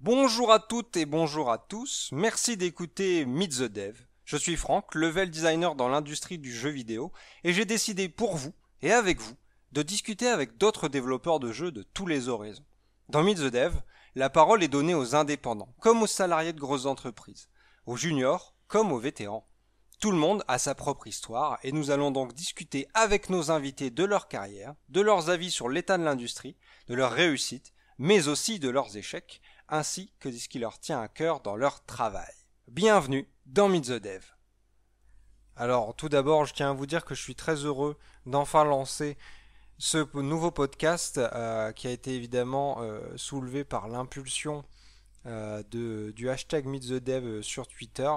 Bonjour à toutes et bonjour à tous, merci d'écouter Meet the Dev. Je suis Franck, level designer dans l'industrie du jeu vidéo, et j'ai décidé pour vous, et avec vous, de discuter avec d'autres développeurs de jeux de tous les horizons. Dans Meet the Dev, la parole est donnée aux indépendants, comme aux salariés de grosses entreprises, aux juniors, comme aux vétérans. Tout le monde a sa propre histoire, et nous allons donc discuter avec nos invités de leur carrière, de leurs avis sur l'état de l'industrie, de leurs réussites, mais aussi de leurs échecs, ainsi que de ce qui leur tient à cœur dans leur travail. Bienvenue dans Meet the Dev. Alors, tout d'abord, je tiens à vous dire que je suis très heureux d'enfin lancer ce nouveau podcast qui a été évidemment soulevé par l'impulsion du hashtag Meet the Dev sur Twitter.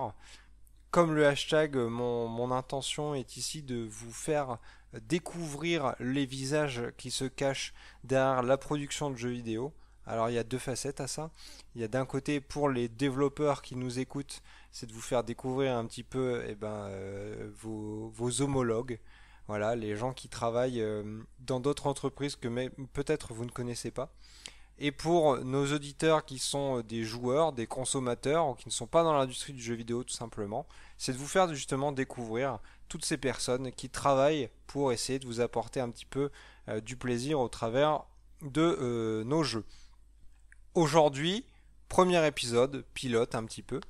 Comme le hashtag, mon intention est ici de vous faire découvrir les visages qui se cachent derrière la production de jeux vidéo. Alors il y a deux facettes à ça. Il y a d'un côté pour les développeurs qui nous écoutent, c'est de vous faire découvrir un petit peu vos homologues. Voilà, les gens qui travaillent dans d'autres entreprises que peut-être vous ne connaissez pas. Et pour nos auditeurs qui sont des joueurs, des consommateurs, ou qui ne sont pas dans l'industrie du jeu vidéo tout simplement, c'est de vous faire justement découvrir toutes ces personnes qui travaillent pour essayer de vous apporter un petit peu du plaisir au travers de nos jeux. Aujourd'hui, premier épisode, pilote un petit peu,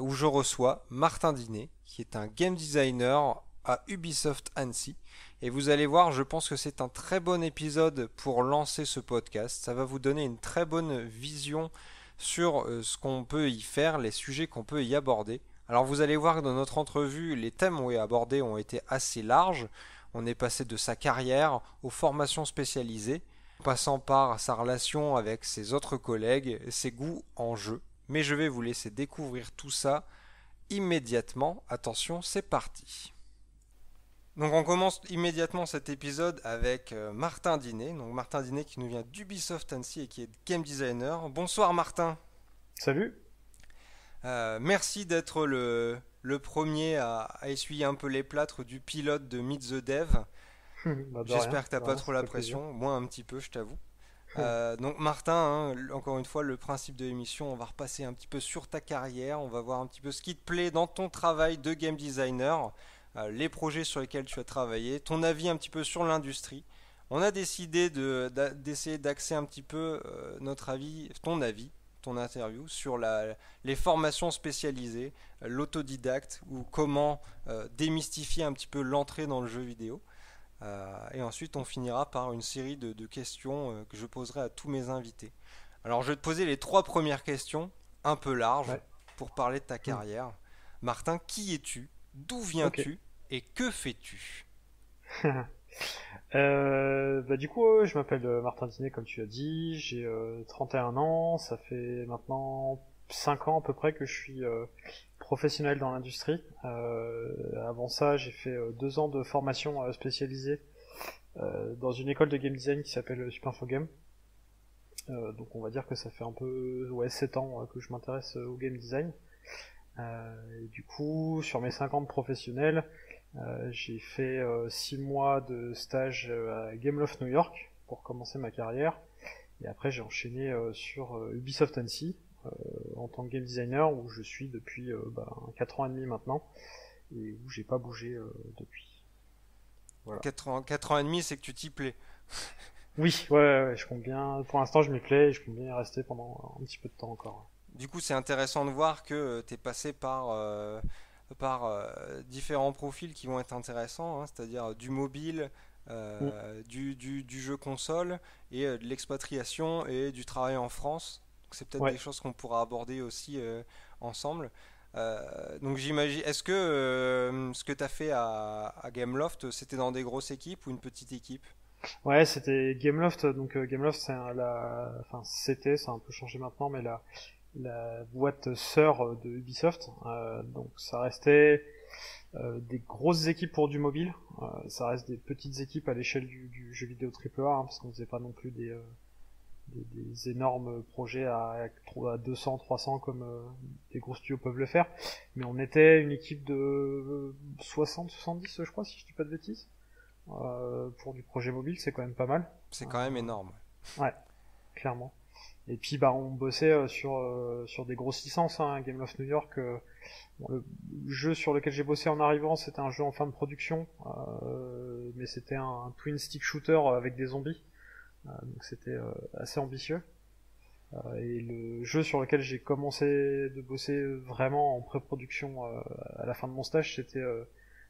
où je reçois Martin Dinet, qui est un game designer à Ubisoft Annecy. Et vous allez voir, je pense que c'est un très bon épisode pour lancer ce podcast. Ça va vous donner une très bonne vision sur ce qu'on peut y faire, les sujets qu'on peut y aborder. Alors vous allez voir que dans notre entrevue, les thèmes abordés ont été assez larges. On est passé de sa carrière aux formations spécialisées, passant par sa relation avec ses autres collègues, ses goûts en jeu. Mais je vais vous laisser découvrir tout ça immédiatement. Attention, c'est parti. Donc on commence immédiatement cet épisode avec Martin Dinet. Donc Martin Dinet qui nous vient d'Ubisoft Annecy et qui est game designer. Bonsoir Martin. Salut. Merci d'être le premier à essuyer un peu les plâtres du pilote de Meet the Dev. Bah J'espère que t'as de pas rien, trop ça la fait plaisir. pression, moi un petit peu je t'avoue. Donc Martin, encore une fois, le principe de l'émission, on va repasser un petit peu sur ta carrière, on va voir un petit peu ce qui te plaît dans ton travail de game designer, les projets sur lesquels tu as travaillé, ton avis un petit peu sur l'industrie. On a décidé d'essayer d'axer un petit peu notre avis, ton interview sur les formations spécialisées, l'autodidacte ou comment démystifier un petit peu l'entrée dans le jeu vidéo. Et ensuite, on finira par une série de questions que je poserai à tous mes invités. Alors, je vais te poser les trois premières questions, un peu larges, Ouais. pour parler de ta carrière. Martin, qui es-tu? D'où Ok. viens-tu? Et que fais-tu? Bah du coup, je m'appelle Martin Dinet, comme tu as dit. J'ai 31 ans. Ça fait maintenant 5 ans à peu près que je suis professionnel dans l'industrie. Avant ça, j'ai fait 2 ans de formation spécialisée dans une école de game design qui s'appelle Supinfo Game. Donc on va dire que ça fait un peu 7 ans que je m'intéresse au game design. Et du coup, sur mes 5 ans de professionnel, j'ai fait 6 mois de stage à Gameloft New York pour commencer ma carrière. Et après, j'ai enchaîné sur Ubisoft Annecy en tant que game designer où je suis depuis 4 ans et demi maintenant et où j'ai pas bougé depuis. Voilà. 4 ans et demi, c'est que tu t'y plais. Oui, ouais, je compte bien. Pour l'instant, je m'y plais et je compte bien y rester pendant un petit peu de temps encore. Du coup, c'est intéressant de voir que tu es passé par différents profils qui vont être intéressants, hein, c'est-à-dire du mobile, Mm. du jeu console et de l'expatriation et du travail en France. Donc, c'est peut-être Ouais. des choses qu'on pourra aborder aussi ensemble. Donc j'imagine, est-ce que ce que tu as fait à Gameloft, c'était dans des grosses équipes ou une petite équipe? Ouais, c'était Gameloft. Donc Gameloft, enfin c'était, ça a un peu changé maintenant, mais la boîte sœur de Ubisoft. Donc ça restait des grosses équipes pour du mobile. Ça reste des petites équipes à l'échelle du jeu vidéo AAA, hein, parce qu'on faisait pas non plus des énormes projets à 200, 300 comme des gros studios peuvent le faire. Mais on était une équipe de 60, 70, je crois, si je dis pas de bêtises. Pour du projet mobile, c'est quand même pas mal. C'est quand même Euh, énorme. ouais, clairement. Et puis bah on bossait sur des grosses licences, hein. Game of New York. Bon, le jeu sur lequel j'ai bossé en arrivant, c'était un jeu en fin de production, mais c'était un twin stick shooter avec des zombies, donc c'était assez ambitieux. Et le jeu sur lequel j'ai commencé de bosser vraiment en pré-production à la fin de mon stage, c'était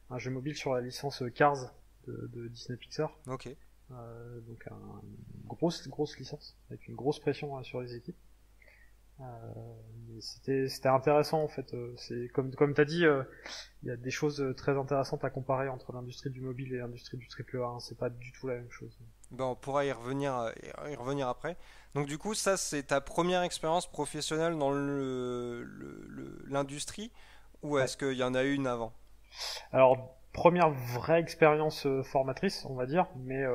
un jeu mobile sur la licence Cars de Disney Pixar. Ok. Donc une grosse licence avec une grosse pression sur les équipes. Mais c'était intéressant en fait. C'est comme t'as dit, il y a des choses très intéressantes à comparer entre l'industrie du mobile et l'industrie du triple A, hein. C'est pas du tout la même chose. Ben, on pourra y revenir après. Donc du coup, ça c'est ta première expérience professionnelle dans l'industrie, ou Ouais. est-ce qu'il y en a eu une avant? Alors première vraie expérience formatrice, on va dire, mais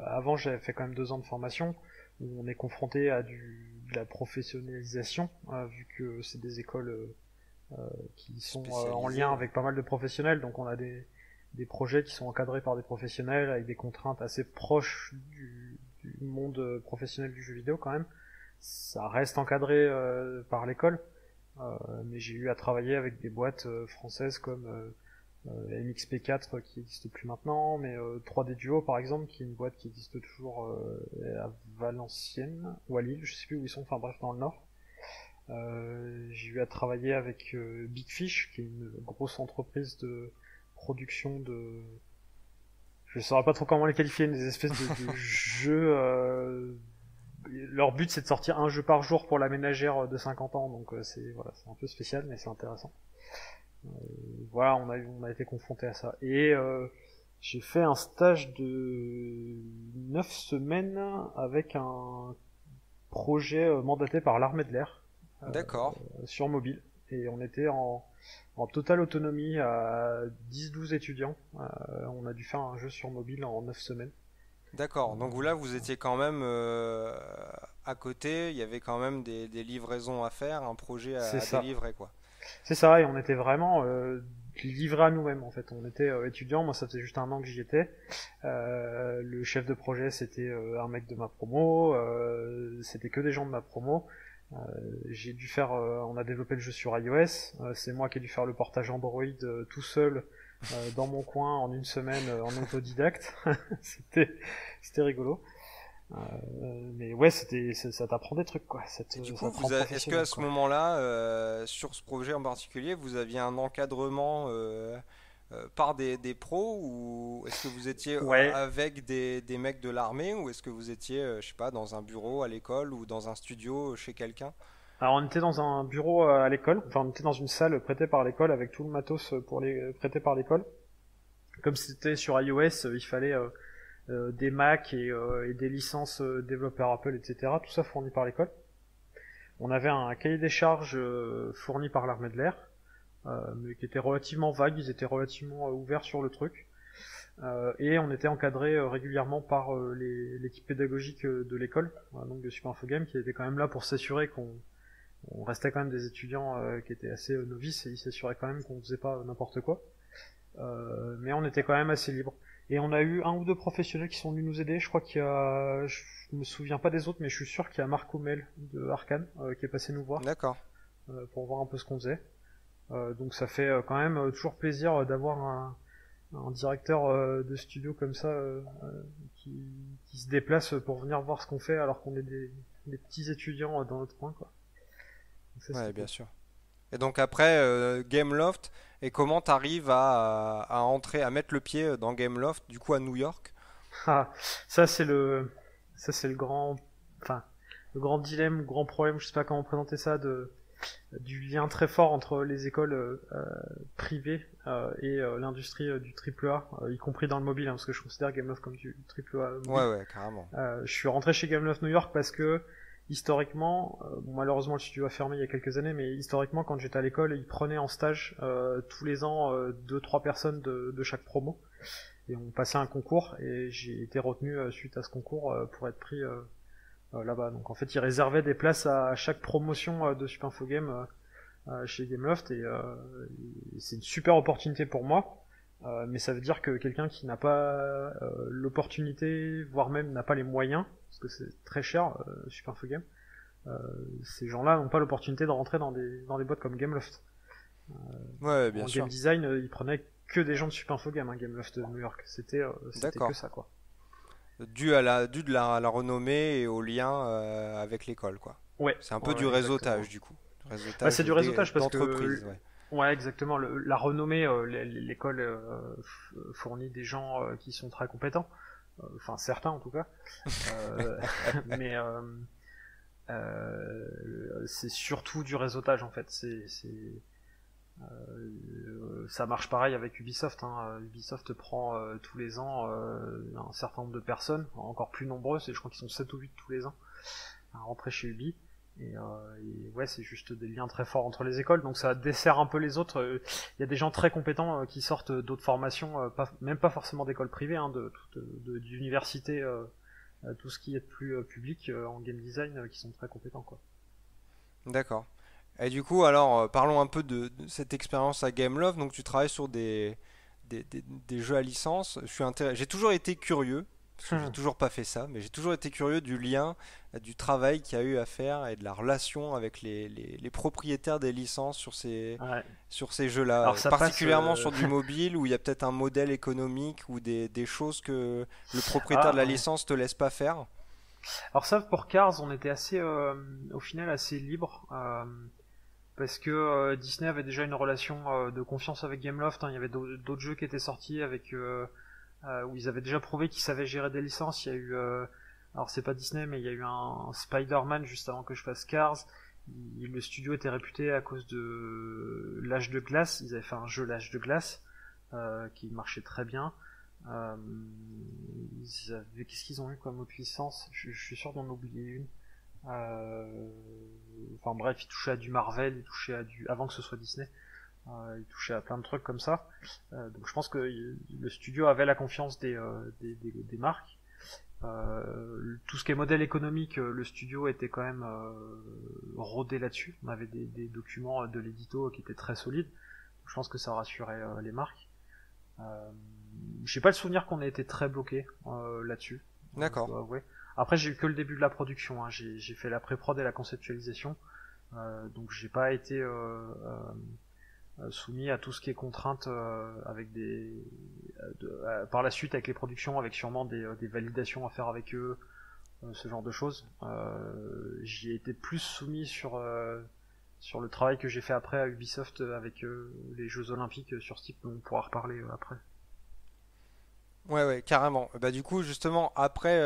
avant j'avais fait quand même 2 ans de formation où on est confronté à de la professionnalisation, vu que c'est des écoles qui sont en Spécialisée, lien ouais. avec pas mal de professionnels, donc on a des projets qui sont encadrés par des professionnels avec des contraintes assez proches du monde professionnel du jeu vidéo quand même. Ça reste encadré par l'école, mais j'ai eu à travailler avec des boîtes françaises comme MXP4 qui n'existe plus maintenant, mais 3D Duo par exemple, qui est une boîte qui existe toujours à Valenciennes ou à Lille, je sais plus où ils sont, enfin bref dans le nord. J'ai eu à travailler avec Big Fish, qui est une grosse entreprise de production de... Je ne saurais pas trop comment les qualifier, des espèces de jeux... Leur but c'est de sortir un jeu par jour pour la ménagère de 50 ans, donc c'est voilà, c'est un peu spécial mais c'est intéressant. Voilà, on a été confronté à ça. Et j'ai fait un stage de 9 semaines avec un projet mandaté par l'armée de l'air D'accord, sur mobile. Et on était en totale autonomie à 10-12 étudiants. On a dû faire un jeu sur mobile en 9 semaines. d'accord. Donc vous là, vous étiez quand même à côté, il y avait quand même des livraisons à faire, un projet C'est à ça. délivrer, quoi. C'est ça, et on était vraiment livrés à nous-mêmes en fait. On était étudiants, moi ça faisait juste 1 an que j'y étais. Le chef de projet c'était un mec de ma promo, c'était que des gens de ma promo. J'ai dû faire, on a développé le jeu sur iOS, c'est moi qui ai dû faire le portage Android tout seul dans mon coin en 1 semaine en autodidacte. c'était c'était rigolo. Mais ouais, ça t'apprend des trucs quoi, Et du coup, ça te rend est-ce que à professionnel ce quoi. moment-là, sur ce projet en particulier, vous aviez un encadrement par des pros, ou est-ce que vous étiez Ouais, avec des mecs de l'armée, ou est-ce que vous étiez, je sais pas, dans un bureau à l'école ou dans un studio chez quelqu'un? alors on était dans un bureau à l'école, enfin on était dans une salle prêtée par l'école avec tout le matos pour les prêté par l'école. Comme c'était sur iOS, il fallait des Mac et des licences développeurs Apple, etc. Tout ça fourni par l'école. On avait un cahier des charges fourni par l'armée de l'air, mais qui était relativement vague, ils étaient relativement ouverts sur le truc. Et on était encadré régulièrement par l'équipe pédagogique de l'école, donc de Super Info Game, qui était quand même là pour s'assurer qu'on on restait quand même des étudiants qui étaient assez novices et ils s'assuraient quand même qu'on faisait pas n'importe quoi. Mais on était quand même assez libre. Et on a eu 1 ou 2 professionnels qui sont venus nous aider. Je crois qu'il y a, je me souviens pas des autres, mais je suis sûr qu'il y a Marc Homel de Arkane qui est passé nous voir D'accord. pour voir un peu ce qu'on faisait. Donc ça fait quand même toujours plaisir d'avoir un directeur de studio comme ça qui se déplace pour venir voir ce qu'on fait alors qu'on est des petits étudiants dans notre coin quoi. Donc ça Ouais, c'était bien cool. sûr. Et donc après Gameloft, et comment t'arrives à entrer, à mettre le pied dans Gameloft, du coup à New York? Ah, ça c'est le ça c'est le grand enfin le grand dilemme, le grand problème, je sais pas comment présenter ça du lien très fort entre les écoles privées et l'industrie du triple A, y compris dans le mobile, hein, parce que je considère Gameloft comme du triple A mobile. Ouais, ouais, carrément. Je suis rentré chez Gameloft New York parce que historiquement, bon, malheureusement le studio a fermé il y a quelques années, mais historiquement quand j'étais à l'école, ils prenaient en stage tous les ans 2-3 personnes de chaque promo et on passait un concours et j'ai été retenu suite à ce concours pour être pris là-bas. Donc en fait, ils réservaient des places à chaque promotion de Super Info Game chez Gameloft et c'est une super opportunité pour moi. Mais ça veut dire que quelqu'un qui n'a pas l'opportunité, voire même n'a pas les moyens, parce que c'est très cher, Super Info Game, ces gens-là n'ont pas l'opportunité de rentrer dans des boîtes comme Gameloft. Ouais, bien En sûr. game design, ils prenaient que des gens de Super Info Game, hein, Gameloft de New York. C'était que D'accord. ça, quoi. Dû de la renommée et au lien avec l'école, quoi. Ouais, C'est un peu du ouais, exactement. réseautage, du coup. Du Bah, réseautage c'est du réseautage parce d'entreprise, que, ouais. ouais, exactement. La renommée, l'école fournit des gens qui sont très compétents. Enfin, certains en tout cas. Euh, mais c'est surtout du réseautage en fait. Ça marche pareil avec Ubisoft. Hein. Ubisoft prend tous les ans un certain nombre de personnes, encore plus nombreuses, et je crois qu'ils sont 7 ou 8 tous les ans, à rentrer chez Ubi. Et ouais, c'est juste des liens très forts entre les écoles, donc ça dessert un peu les autres. Il y a des gens très compétents qui sortent d'autres formations, même pas forcément d'écoles privées, hein, d'universités, tout ce qui est plus public en game design, qui sont très compétents, quoi. D'accord. Et du coup, alors, parlons un peu de cette expérience à Gameloft. Donc, tu travailles sur des jeux à licence. J'ai toujours été curieux, parce que j'ai toujours pas fait ça, mais j'ai toujours été curieux du lien, du travail qu'il y a eu à faire et de la relation avec les propriétaires des licences Ouais. sur ces jeux-là, Alors ça passe. particulièrement sur du mobile où il y a peut-être un modèle économique ou des choses que le propriétaire de Ah, la ouais. licence te laisse pas faire. Alors ça, pour Cars, on était au final assez libre. Parce que Disney avait déjà une relation de confiance avec Gameloft. Hein. Il y avait d'autres jeux qui étaient sortis où ils avaient déjà prouvé qu'ils savaient gérer des licences. Il y a eu, alors c'est pas Disney, mais il y a eu un Spider-Man juste avant que je fasse Cars. Le studio était réputé à cause de l'âge de glace. Ils avaient fait un jeu l'âge de glace qui marchait très bien. Qu'est-ce qu'ils ont eu comme autre licence? Je suis sûr d'en oublier une. Enfin bref, il touchait à du Marvel, il touchait à du avant que ce soit Disney, il touchait à plein de trucs comme ça. Donc je pense que le studio avait la confiance des marques. Tout ce qui est modèle économique, le studio était quand même rodé là-dessus. On avait des documents de l'édito qui étaient très solides. Je pense que ça rassurait les marques. J'ai pas le souvenir qu'on ait été très bloqué là-dessus. D'accord. Ouais. Après, j'ai eu que le début de la production. Hein. J'ai fait la pré-prod et la conceptualisation. Donc, j'ai pas été soumis à tout ce qui est contrainte avec par la suite avec les productions, avec sûrement des validations à faire avec eux, ce genre de choses. J'y ai été plus soumis sur le travail que j'ai fait après à Ubisoft avec les Jeux Olympiques sur Steep, dont on pourra reparler après. Ouais, ouais, carrément. Bah, du coup, justement, après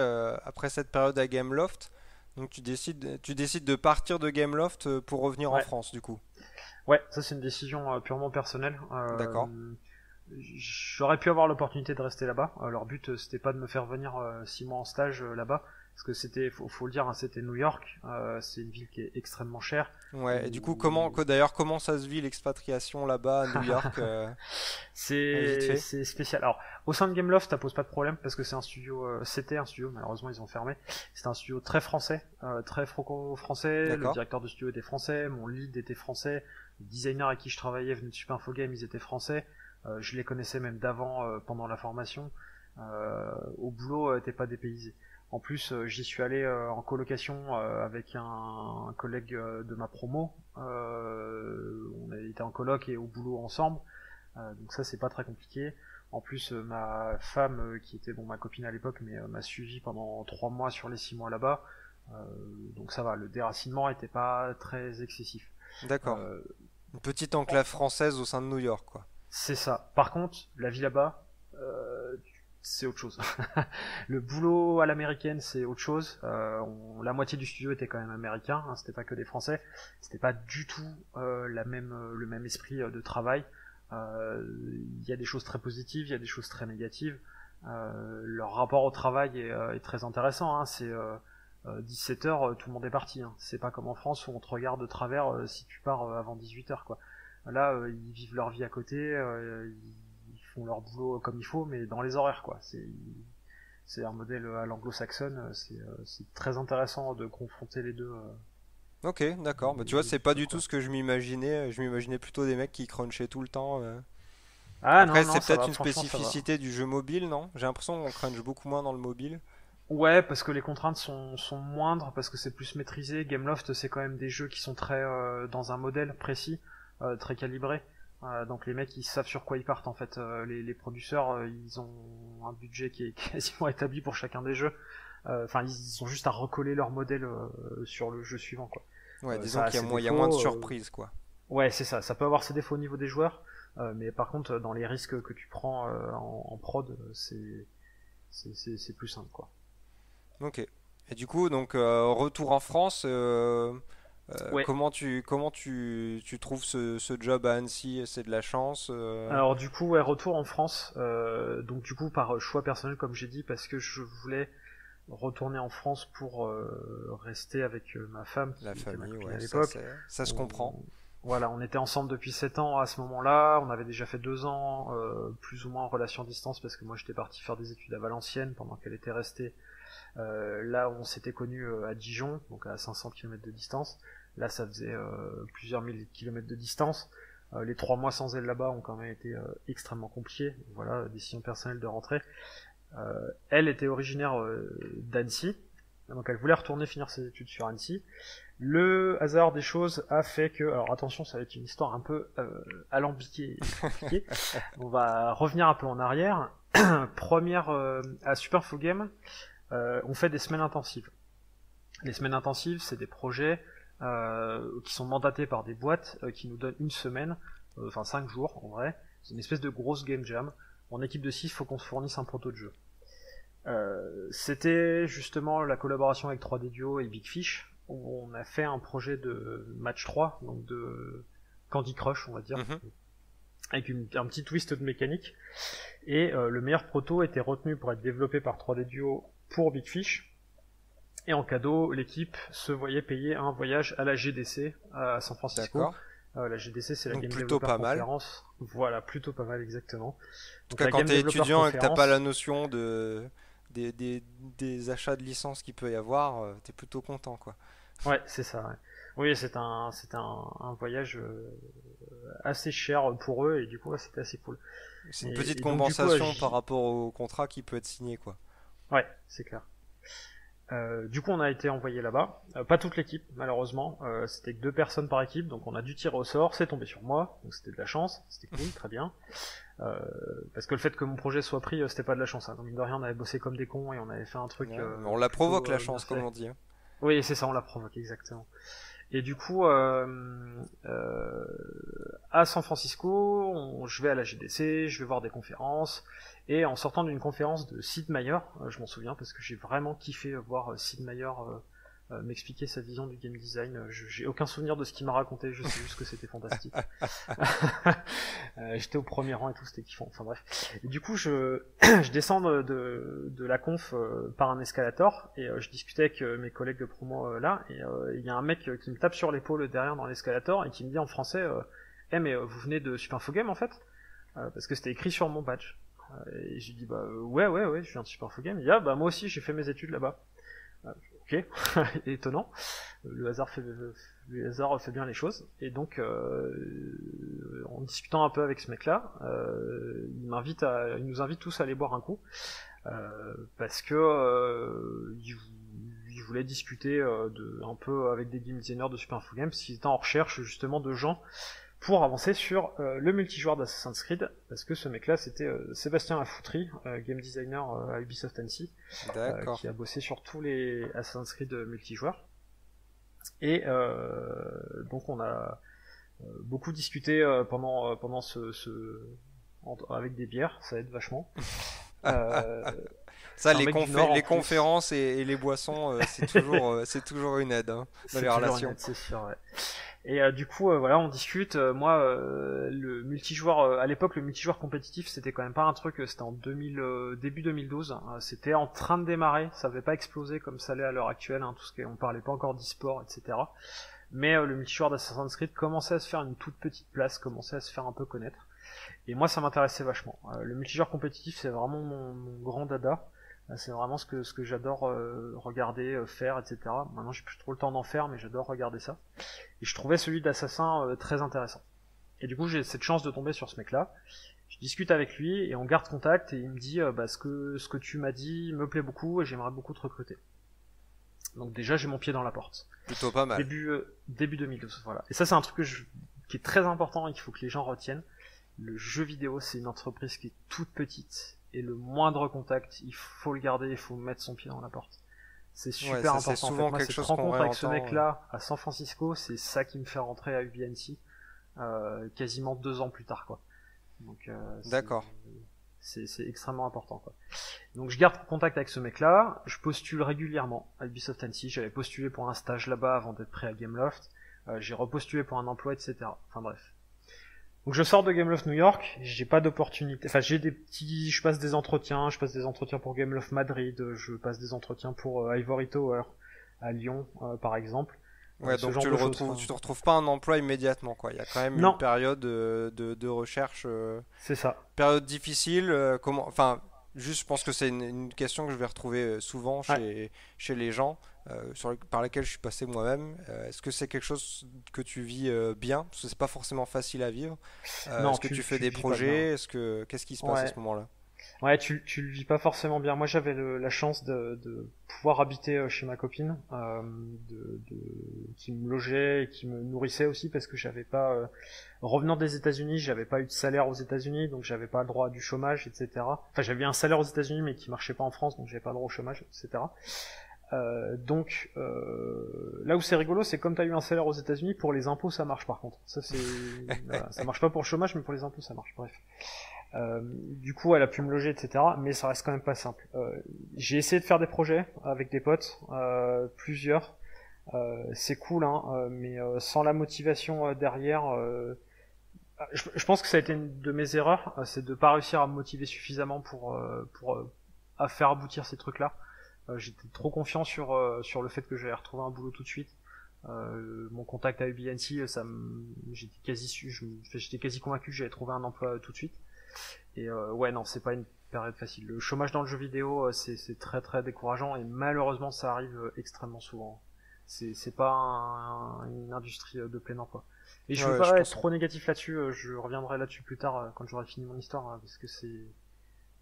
cette période à Gameloft, donc tu décides de partir de Gameloft pour revenir en Ouais, France, du coup. ouais, ça c'est une décision purement personnelle. D'accord. J'aurais pu avoir l'opportunité de rester là-bas. Leur but c'était pas de me faire venir 6 mois en stage là-bas, parce que faut le dire, hein, c'était New York. C'est une ville qui est extrêmement chère. Ouais, et du coup, Où d'ailleurs, comment ça se vit l'expatriation là-bas à New York, vite fait? c'est spécial. Alors, au sein de Gameloft, ça pose pas de problème parce que c'était un studio. Malheureusement, ils ont fermé. C'était un studio très français, très franco-français. Le D'accord. directeur de studio était français, mon lead était français, les designers avec qui je travaillais venaient de Super Info Game, ils étaient français. Je les connaissais même d'avant, pendant la formation. Au boulot, t'es pas dépaysé. En plus, j'y suis allé en colocation avec un collègue de ma promo. On a été en coloc et au boulot ensemble. Donc ça, c'est pas très compliqué. En plus, ma femme, qui était ma copine à l'époque, mais m'a suivi pendant 3 mois sur les 6 mois là-bas. Donc ça va, le déracinement était pas très excessif. D'accord. Euh, Une petite enclave française au sein de New York, quoi. c'est ça. Par contre, la vie là-bas, euh, c'est autre chose. Le boulot à l'américaine, c'est autre chose. La moitié du studio était quand même américain, hein, c'était pas que des Français. C'était pas du tout le même esprit de travail. Il y a des choses très positives, il y a des choses très négatives. Leur rapport au travail est très intéressant. Hein. C'est 17 heures, tout le monde est parti. Hein. C'est pas comme en France où on te regarde de travers si tu pars avant 18 heures, quoi. Là, ils vivent leur vie à côté, ils font leur boulot comme il faut, mais dans les horaires, quoi. C'est un modèle à l'anglo-saxonne. C'est très intéressant de confronter les deux. Ok, d'accord. Bah, tu vois, Les c'est deux pas trucs, du tout quoi. ce que je m'imaginais. Je m'imaginais plutôt des mecs qui crunchaient tout le temps. Ah non, Après, non, c'est ça peut-être va, une franchement, ça va. spécificité du jeu mobile, non? J'ai l'impression qu'on crunch beaucoup moins dans le mobile. Ouais, parce que les contraintes sont moindres, parce que c'est plus maîtrisé. Gameloft, c'est quand même des jeux qui sont très dans un modèle précis, très calibré. Donc les mecs, ils savent sur quoi ils partent en fait. Les producteurs, ils ont un budget qui est quasiment établi pour chacun des jeux. Enfin, ils ont juste à recoller leur modèle sur le jeu suivant, quoi. Ouais, disons Ça a qu'il ses y a moins de défauts. surprises, quoi. Ouais, c'est ça. Ça peut avoir ses défauts au niveau des joueurs, mais par contre, dans les risques que tu prends en prod, c'est plus simple, quoi. Ok. Et du coup, donc retour en France, Ouais. comment tu trouves ce job à Annecy? C'est de la chance? Alors du coup, ouais, retour en France. Donc du coup, par choix personnel, comme j'ai dit, parce que je voulais retourner en France pour rester avec ma femme, qui La était ma famille, copine ouais, à ça, l'époque. ça se comprend. Voilà, on était ensemble depuis 7 ans à ce moment-là. On avait déjà fait 2 ans, plus ou moins en relation à distance, parce que moi j'étais parti faire des études à Valenciennes pendant qu'elle était restée. Là, on s'était connus à Dijon, donc à 500 km de distance. Là, ça faisait plusieurs milliers de kilomètres de distance. Les 3 mois sans elle là-bas ont quand même été extrêmement compliqués. Voilà, décision personnelle de rentrer. Elle était originaire d'Annecy, donc elle voulait retourner finir ses études sur Annecy. Le hasard des choses a fait que, alors attention, ça va être une histoire un peu alambiquée et compliquée. On va revenir un peu en arrière. Première à Superflu Game, on fait des semaines intensives. Les semaines intensives, c'est des projets qui sont mandatés par des boîtes qui nous donnent une semaine, enfin 5 jours en vrai. C'est une espèce de grosse game jam. En équipe de 6, il faut qu'on se fournisse un proto de jeu. C'était justement la collaboration avec 3D Duo et Big Fish, où on a fait un projet de match 3, donc de Candy Crush, on va dire, avec un petit twist de mécanique. Et le meilleur proto était retenu pour être développé par 3D Duo pour Big Fish. Et en cadeau, l'équipe se voyait payer un voyage à la GDC à San Francisco. D'accord. La GDC, c'est la Donc Game plutôt Developer pas mal. Conference. Voilà, plutôt pas mal, exactement. En tout Donc cas, la quand Game t'es Developer étudiant et que t'as pas Conference, la notion des achats de licences qu'il peut y avoir, t'es plutôt content, quoi. ouais, c'est ça. Ouais. Oui, un voyage assez cher pour eux et du coup, ouais, c'était assez cool. C'est une Et, petite et donc du coup, compensation par rapport au contrat qui peut être signé, quoi. ouais, c'est clair. Du coup, on a été envoyé là-bas. Pas toute l'équipe, malheureusement. C'était que 2 personnes par équipe, donc on a dû tirer au sort. C'est tombé sur moi, donc c'était de la chance. C'était cool, très bien. Parce que le fait que mon projet soit pris, c'était pas de la chance. Hein. Donc, mine de rien, on avait bossé comme des cons et on avait fait un truc. Ouais, on la plutôt, provoque la bien chance, fait. comme on dit. Hein. Oui, c'est ça, on la provoque, exactement. Et du coup, à San Francisco, je vais à la GDC, je vais voir des conférences, et en sortant d'une conférence de Sid Meier, je m'en souviens parce que j'ai vraiment kiffé voir Sid Meier m'expliquer sa vision du game design. J'ai aucun souvenir de ce qu'il m'a raconté, je sais juste que c'était fantastique. J'étais au premier rang et tout, c'était kiffant. Enfin bref. Et du coup, je descends de la conf par un escalator et je discutais avec mes collègues de promo là et il y a un mec qui me tape sur l'épaule derrière dans l'escalator et qui me dit en français mais vous venez de Super Info Game en fait parce que c'était écrit sur mon badge. Et je lui dis bah ouais, je viens de Super Info Game. Il dit ah bah moi aussi j'ai fait mes études là-bas. Ok, étonnant. Le hasard fait bien les choses. Et donc, en discutant un peu avec ce mec-là, il nous invite tous à aller boire un coup parce que il voulait discuter un peu avec des game designers de Super Info Games, parce qu'il était en recherche justement de gens pour avancer sur le multijoueur d'Assassin's Creed, parce que ce mec-là c'était Sébastien Lafoutry, game designer à Ubisoft Annecy, qui a bossé sur tous les Assassin's Creed multijoueurs. Et donc on a beaucoup discuté pendant avec des bières, ça aide vachement. Ça, les conférences et les boissons, c'est toujours une aide hein, dans les relations. C'est sûr, ouais. Et du coup, voilà, on discute. Moi, le multijoueur, à l'époque, le multijoueur compétitif, c'était quand même pas un truc. C'était en début 2012. C'était en train de démarrer. Ça avait pas explosé comme ça l'est à l'heure actuelle. Hein, on parlait pas encore d'e-sport, etc. Mais le multijoueur d'Assassin's Creed commençait à se faire une toute petite place, commençait à se faire un peu connaître. Et moi, ça m'intéressait vachement. Le multijoueur compétitif, c'est vraiment mon grand dada. C'est vraiment ce que j'adore regarder, faire, etc. Maintenant, j'ai plus trop le temps d'en faire, mais j'adore regarder ça. Et je trouvais celui d'Assassin très intéressant. Et du coup, j'ai cette chance de tomber sur ce mec-là. Je discute avec lui et on garde contact et il me dit ce que tu m'as dit me plaît beaucoup et j'aimerais beaucoup te recruter. Donc déjà j'ai mon pied dans la porte. Plutôt pas mal. Début 2012, voilà. Et ça c'est un truc qui est très important et qu'il faut que les gens retiennent. Le jeu vidéo c'est une entreprise qui est toute petite et le moindre contact il faut le garder, il faut mettre son pied dans la porte. C'est super important. C'est souvent en fait, moi, quelque chose cette rencontre qu'on avec ce mec-là à San Francisco, c'est ça qui me fait rentrer à UBNC quasiment 2 ans plus tard, quoi. Donc, d'accord. C'est extrêmement important, quoi. Donc je garde contact avec ce mec-là, je postule régulièrement à Ubisoft Annecy, j'avais postulé pour un stage là-bas avant d'être pris à Gameloft, j'ai repostulé pour un emploi, etc. Enfin bref. Donc je sors de Gameloft New York, j'ai pas d'opportunité, enfin je passe des entretiens, pour Gameloft Madrid, je passe des entretiens pour Ivory Tower à Lyon par exemple. Ouais, donc tu te retrouves pas un emploi immédiatement, quoi. Il y a quand même une période de recherche. C'est ça. Période difficile. Enfin, juste, je pense que c'est une question que je vais retrouver souvent chez les gens, par laquelle je suis passé moi-même. Est-ce que c'est quelque chose que tu vis bien? Parce que c'est pas forcément facile à vivre. Non, est-ce que tu fais des projets? Qu'est-ce qui se passe à ce moment-là? Ouais, tu le vis pas forcément bien. Moi, j'avais la chance de pouvoir habiter chez ma copine, qui me logeait et qui me nourrissait aussi parce que j'avais pas, revenant des États-Unis, j'avais pas eu de salaire aux États-Unis, donc j'avais pas le droit à du chômage, etc. Enfin, j'avais un salaire aux États-Unis mais qui marchait pas en France, donc j'avais pas le droit au chômage, etc. Là où c'est rigolo, c'est comme t'as eu un salaire aux États-Unis, pour les impôts ça marche par contre. Ça c'est, voilà, ça marche pas pour le chômage, mais pour les impôts ça marche. Bref. Du coup, elle a pu me loger, etc. Mais ça reste quand même pas simple. J'ai essayé de faire des projets avec des potes, plusieurs. C'est cool, hein, mais sans la motivation derrière, je pense que ça a été une de mes erreurs, c'est de pas réussir à me motiver suffisamment pour à faire aboutir ces trucs-là. J'étais trop confiant sur le fait que j'allais retrouver un boulot tout de suite. Mon contact à UBNC, j'étais quasi convaincu que j'allais trouver un emploi tout de suite. Et ouais, non, c'est pas une période facile. Le chômage dans le jeu vidéo, c'est très très décourageant et malheureusement ça arrive extrêmement souvent. C'est pas une industrie de plein emploi. Et je veux pas être trop négatif là-dessus, je reviendrai là-dessus plus tard quand j'aurai fini mon histoire, hein, parce que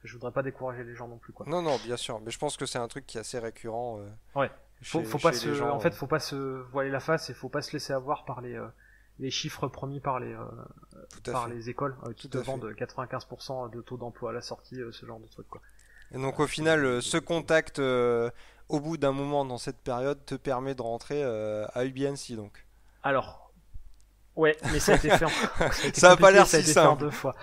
je voudrais pas décourager les gens non plus, quoi. Non, bien sûr, mais je pense que c'est un truc qui est assez récurrent. Ouais. Faut pas se voiler la face et faut pas se laisser avoir par les chiffres promis par les écoles qui te vendent 95% de taux d'emploi à la sortie, ce genre de truc, quoi. Et donc au final, ce contact au bout d'un moment dans cette période te permet de rentrer à UBNC, donc. Alors, ouais, mais ça a été fait ça a pas l'air si simple. En 2 fois.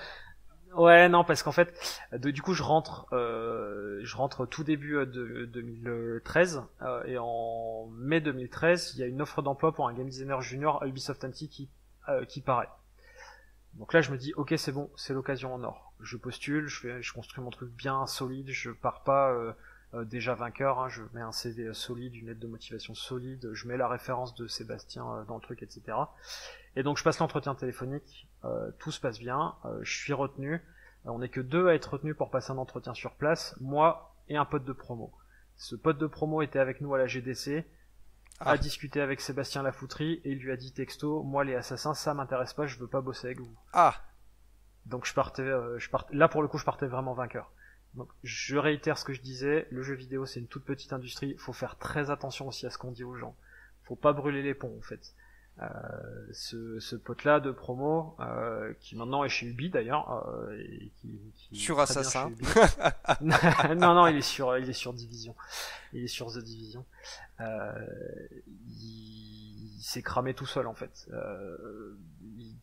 Ouais, non, parce qu'en fait, du coup, je rentre tout début de 2013, et en mai 2013, il y a une offre d'emploi pour un game designer junior à Ubisoft Annecy qui paraît. Donc là, je me dis, ok, c'est bon, c'est l'occasion en or. Je postule, je construis mon truc bien solide, je pars pas déjà vainqueur, hein, je mets un CV solide, une lettre de motivation solide, je mets la référence de Sébastien dans le truc, etc. Et donc je passe l'entretien téléphonique, tout se passe bien, je suis retenu, on n'est que 2 à être retenus pour passer un entretien sur place, moi et un pote de promo. Ce pote de promo était avec nous à la GDC, a discuté avec Sébastien Lafouterie et il lui a dit texto, moi les assassins ça m'intéresse pas, je veux pas bosser avec vous. Donc je partais, là pour le coup je partais vraiment vainqueur. Donc je réitère ce que je disais, le jeu vidéo c'est une toute petite industrie, faut faire très attention aussi à ce qu'on dit aux gens. Faut pas brûler les ponts en fait. Ce pote-là de promo, qui maintenant est chez Ubi d'ailleurs, et qui sur Assassin. non, il est sur Division. Il est sur The Division. Il s'est cramé tout seul en fait.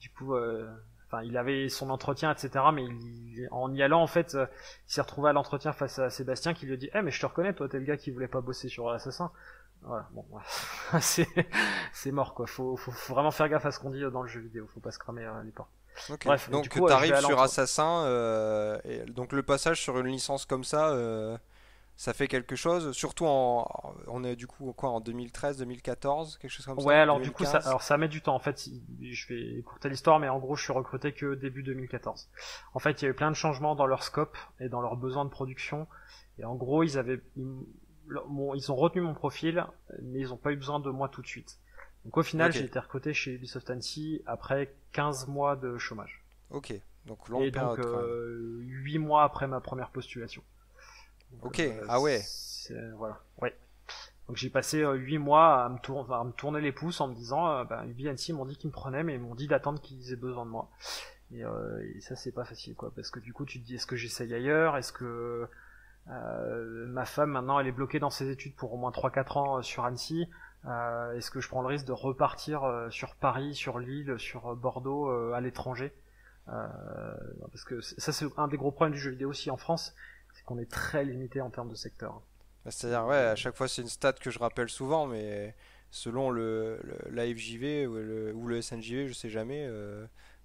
Du coup, il avait son entretien, etc. Mais en y allant, en fait, il s'est retrouvé à l'entretien face à Sébastien qui lui a dit mais je te reconnais, toi, t'es le gars qui voulait pas bosser sur Assassin. Voilà, bon, c'est mort, quoi. Faut vraiment faire gaffe à ce qu'on dit dans le jeu vidéo. Faut pas se cramer les portes. Okay. Bref, donc tu arrives sur Assassin, et donc le passage sur une licence comme ça, ça fait quelque chose. Surtout on est du coup quoi en 2013, 2014, quelque chose comme ça. Ouais, alors 2015. Du coup, ça met du temps. En fait, je vais écourter l'histoire, mais en gros, je suis recruté que début 2014. En fait, il y a eu plein de changements dans leur scope et dans leurs besoins de production. Et en gros, ils ont retenu mon profil, mais ils n'ont pas eu besoin de moi tout de suite. Donc au final, j'ai été recruté chez Ubisoft Annecy après 15 mois de chômage. Ok, Donc longue et donc période quand même. 8 mois après ma première postulation. Donc, Ok, ah ouais. Voilà, ouais. Donc j'ai passé 8 mois à me tourner les pouces en me disant UBNC m'ont dit qu'ils me prenaient, mais ils m'ont dit d'attendre qu'ils aient besoin de moi. Et ça c'est pas facile quoi, parce que du coup tu te dis est-ce que j'essaye ailleurs, est-ce que ma femme maintenant elle est bloquée dans ses études pour au moins 3-4 ans sur Annecy, est-ce que je prends le risque de repartir sur Paris, sur Lille, sur Bordeaux, à l'étranger, parce que ça c'est un des gros problèmes du jeu vidéo aussi en France, c'est qu'on est très limité en termes de secteur. C'est-à-dire, ouais, à chaque fois c'est une stat que je rappelle souvent, mais selon l'AFJV ou le SNJV, je sais jamais,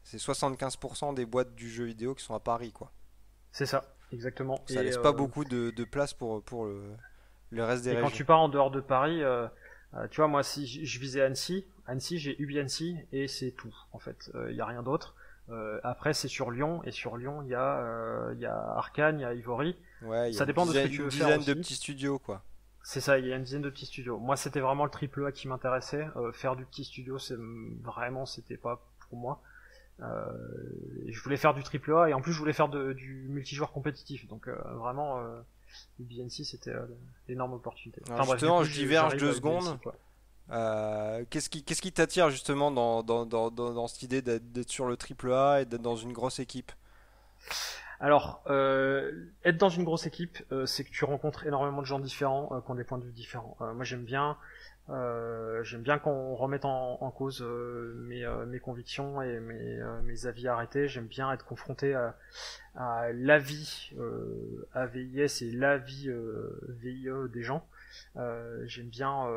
c'est 75% des boîtes du jeu vidéo qui sont à Paris, quoi. C'est ça, exactement. Donc ça laisse pas beaucoup de place pour le reste des et quand régions. tu pars en dehors de Paris, tu vois, moi si je visais Annecy j'ai UBNC et c'est tout en fait. Il y a rien d'autre. Après c'est sur Lyon, et sur Lyon il y a Arcane, il y a Ivory. Ouais, il y a Ça dépend de ce que tu une veux faire dizaine de aussi. petits studios, quoi. C'est ça, il y a une dizaine de petits studios. Moi c'était vraiment le triple A qui m'intéressait. Faire du petit studio, c'était pas pour moi. Je voulais faire du triple A, et en plus je voulais faire du multijoueur compétitif. Donc vraiment UBNC c'était l'énorme opportunité. Alors Bref, justement, du coup, je diverge j'arrive 2 à UBNC, secondes. quoi. Qu'est-ce qui t'attire justement dans cette idée d'être sur le triple A et d'être dans une grosse équipe? Alors, être dans une grosse équipe, c'est que tu rencontres énormément de gens différents, qui ont des points de vue différents. Moi, j'aime bien qu'on remette en cause mes convictions et mes avis arrêtés. J'aime bien être confronté à l'avis AVIS et l'avis VIE des gens. J'aime bien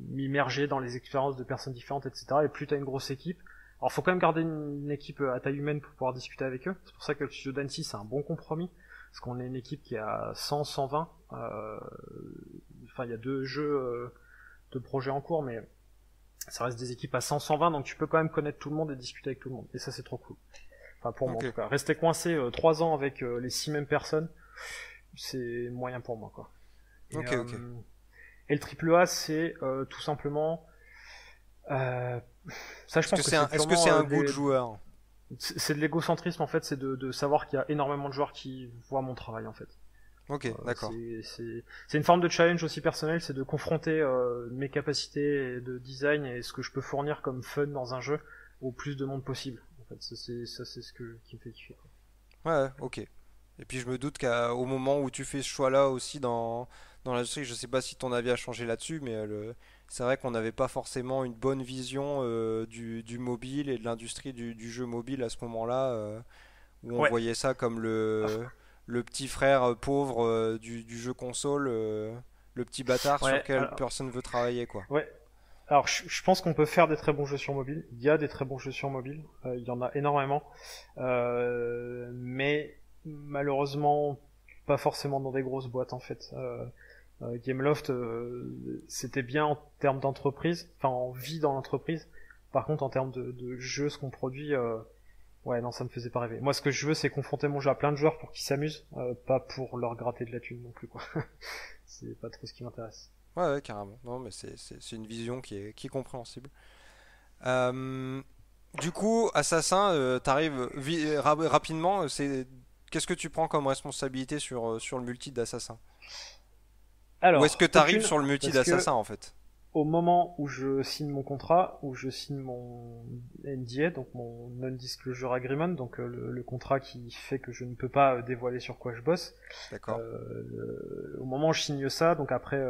m'immerger dans les expériences de personnes différentes, etc. Et plus t'as une grosse équipe, alors faut quand même garder une équipe à taille humaine pour pouvoir discuter avec eux. C'est pour ça que le studio d'Annecy c'est un bon compromis, parce qu'on est une équipe qui est à 100, 120. Enfin il y a 2 jeux, 2 projets en cours, mais ça reste des équipes à 100, 120, donc tu peux quand même connaître tout le monde et discuter avec tout le monde. Et ça c'est trop cool. Enfin pour moi en tout cas. Rester coincé 3 ans avec les 6 mêmes personnes, c'est moyen pour moi quoi. Et, et le triple A c'est tout simplement ça je pense que est-ce que c'est un goût de joueur? C'est de l'égocentrisme en fait, c'est de savoir qu'il y a énormément de joueurs qui voient mon travail en fait. Ok, d'accord. C'est une forme de challenge aussi personnel, c'est de confronter mes capacités de design et ce que je peux fournir comme fun dans un jeu au plus de monde possible. En fait, c'est ce qui me fait kiffer. Ouais, ok. Et puis je me doute qu'au moment où tu fais ce choix-là aussi dans l'industrie, je sais pas si ton avis a changé là-dessus, mais c'est vrai qu'on n'avait pas forcément une bonne vision du mobile et de l'industrie du jeu mobile à ce moment-là, où on voyait ça comme le petit frère pauvre du jeu console, le petit bâtard sur lequel personne veut travailler, quoi. Ouais. Alors je pense qu'on peut faire des très bons jeux sur mobile. Il y a des très bons jeux sur mobile. Il y en a énormément. Mais malheureusement pas forcément dans des grosses boîtes en fait. Gameloft c'était bien en termes d'entreprise, enfin en vie dans l'entreprise. Par contre en termes de jeux, ce qu'on produit, ouais non ça me faisait pas rêver. Moi ce que je veux c'est confronter mon jeu à plein de joueurs pour qu'ils s'amusent, pas pour leur gratter de la thune non plus quoi. C'est pas trop ce qui m'intéresse. Ouais, carrément. Non mais c'est une vision qui est compréhensible. Du coup, Assassin, t'arrives rapidement. Qu'est-ce que tu prends comme responsabilité sur le multi d'Assassin? Alors, ou est-ce que t'arrives sur le multi d'Assassin en fait? Au moment où je signe mon contrat, où je signe mon NDA, donc mon Non-Disclosure Agreement, donc le contrat qui fait que je ne peux pas dévoiler sur quoi je bosse. D'accord. Au moment où je signe ça, donc après,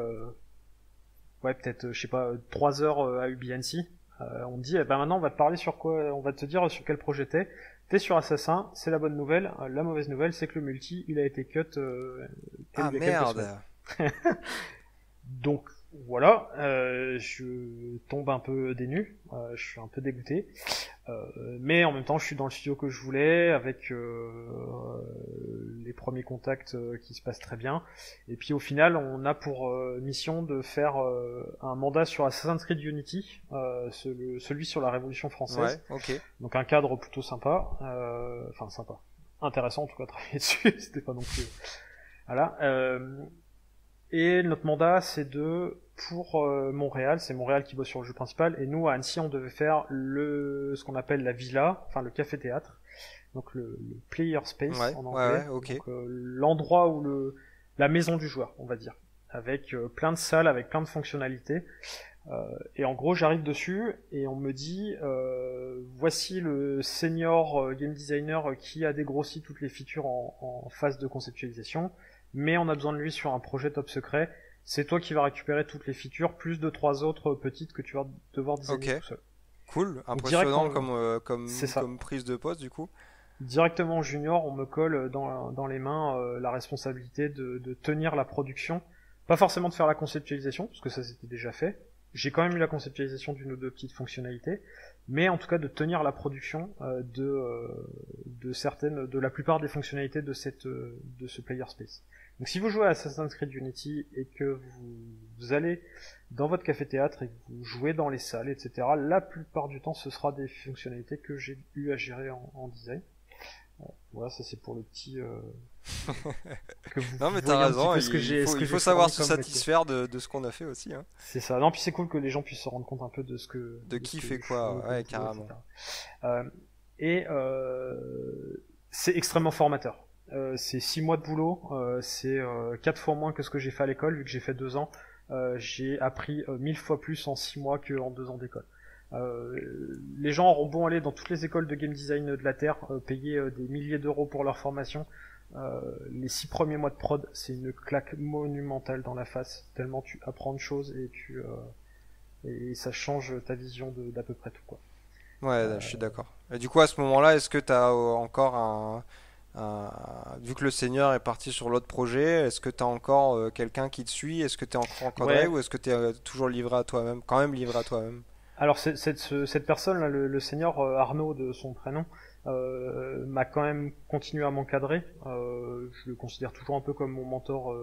ouais peut-être, je sais pas, 3 heures à UBNC, on me dit, eh ben maintenant on va te parler sur quoi, on va te dire sur quel projet t'es. T'es sur Assassin, c'est la bonne nouvelle. La mauvaise nouvelle, c'est que le multi, il a été cut. Ah merde. Donc voilà, je tombe un peu des nues, je suis un peu dégoûté, mais en même temps je suis dans le studio que je voulais, avec les premiers contacts qui se passent très bien, et puis au final on a pour mission de faire un mandat sur Assassin's Creed Unity, celui sur la Révolution française, ouais, okay. Donc un cadre plutôt sympa, enfin sympa, intéressant en tout cas travailler dessus, c'était pas non plus... Voilà. Et notre mandat, c'est de pour Montréal, c'est Montréal qui bosse sur le jeu principal, et nous à Annecy on devait faire ce qu'on appelle la villa, enfin le café-théâtre, donc le player space en anglais, ok. donc l'endroit où la maison du joueur, on va dire, avec plein de salles, avec plein de fonctionnalités. Et en gros, j'arrive dessus et on me dit voici le senior game designer qui a dégrossi toutes les features en phase de conceptualisation, mais on a besoin de lui sur un projet top secret. C'est toi qui vas récupérer toutes les features, plus de 3 autres petites que tu vas devoir designer tout seul. Cool, impressionnant comme prise de poste du coup. Directement junior, on me colle dans les mains la responsabilité de tenir la production. Pas forcément de faire la conceptualisation, parce que ça c'était déjà fait. J'ai quand même eu la conceptualisation d'une ou deux petites fonctionnalités, mais en tout cas de tenir la production de la plupart des fonctionnalités de ce player space. Donc si vous jouez à Assassin's Creed Unity et que vous allez dans votre café-théâtre et que vous jouez dans les salles, etc., la plupart du temps ce sera des fonctionnalités que j'ai eu à gérer en design. Voilà, ça c'est pour le petit... que vous non mais t'as raison, il faut savoir se satisfaire de ce qu'on a fait aussi. Hein. C'est ça, non puis c'est cool que les gens puissent se rendre compte un peu de qui fait quoi, ouais carrément. C'est extrêmement formateur. C'est 6 mois de boulot, c'est 4 fois moins que ce que j'ai fait à l'école, vu que j'ai fait 2 ans. J'ai appris 1000 fois plus en 6 mois qu'en 2 ans d'école. Les gens auront bon aller dans toutes les écoles de game design de la Terre, payer des milliers d'euros pour leur formation. Les 6 premiers mois de prod, c'est une claque monumentale dans la face, tellement tu apprends de choses et ça change ta vision d'à peu près tout quoi. Ouais, je suis d'accord. Et du coup, à ce moment-là, est-ce que tu as encore vu que le senior est parti sur l'autre projet, est-ce que tu as encore quelqu'un qui te suit? Est-ce que tu es encore encadré ou est-ce que tu es toujours livré à toi-même? Quand même livré à toi-même? Alors cette personne là, le senior Arnaud de son prénom, m'a quand même continué à m'encadrer. Je le considère toujours un peu comme mon mentor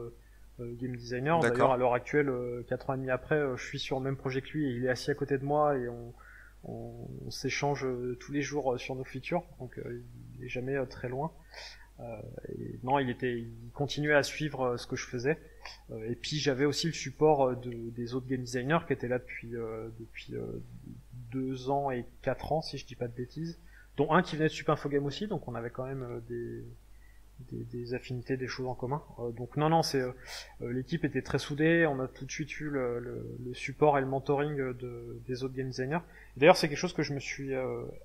game designer. D'ailleurs à l'heure actuelle, 4 ans et demi après, je suis sur le même projet que lui et il est assis à côté de moi et on s'échange tous les jours sur nos features, donc il est jamais très loin. Non, il continuait à suivre ce que je faisais. Et puis j'avais aussi le support des autres game designers qui étaient là depuis 2 ans et 4 ans, si je dis pas de bêtises. Dont un qui venait de Super Info Game aussi, donc on avait quand même des affinités, des choses en commun. Donc non, l'équipe était très soudée. On a tout de suite eu le support et le mentoring des autres game designers. D'ailleurs, c'est quelque chose que je me suis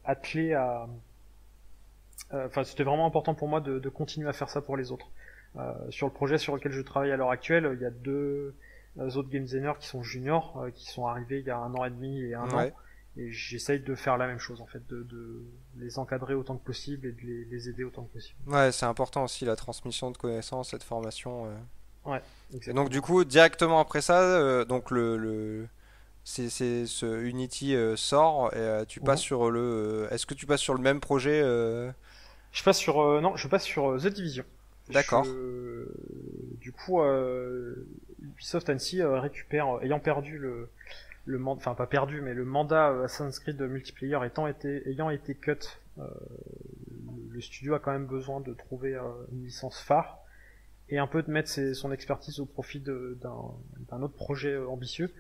attelé à. Enfin, c'était vraiment important pour moi de continuer à faire ça pour les autres. Sur le projet sur lequel je travaille à l'heure actuelle, il y a 2 autres game designers qui sont juniors, qui sont arrivés il y a 1 an et demi et 1 an. Et j'essaye de faire la même chose en fait, de les encadrer autant que possible et de les aider autant que possible. Ouais, c'est important aussi la transmission de connaissances et de formation. Ouais, exactement. Et donc du coup, directement après ça, donc ce Unity sort et tu passes sur est-ce que tu passes sur le même projet Je passe sur je passe sur The Division. D'accord. Du coup, Ubisoft Annecy récupère, ayant perdu le mandat, enfin pas perdu, mais le mandat Assassin's Creed multiplayer ayant été cut, le studio a quand même besoin de trouver une licence phare et un peu de mettre son expertise au profit d'un autre projet ambitieux.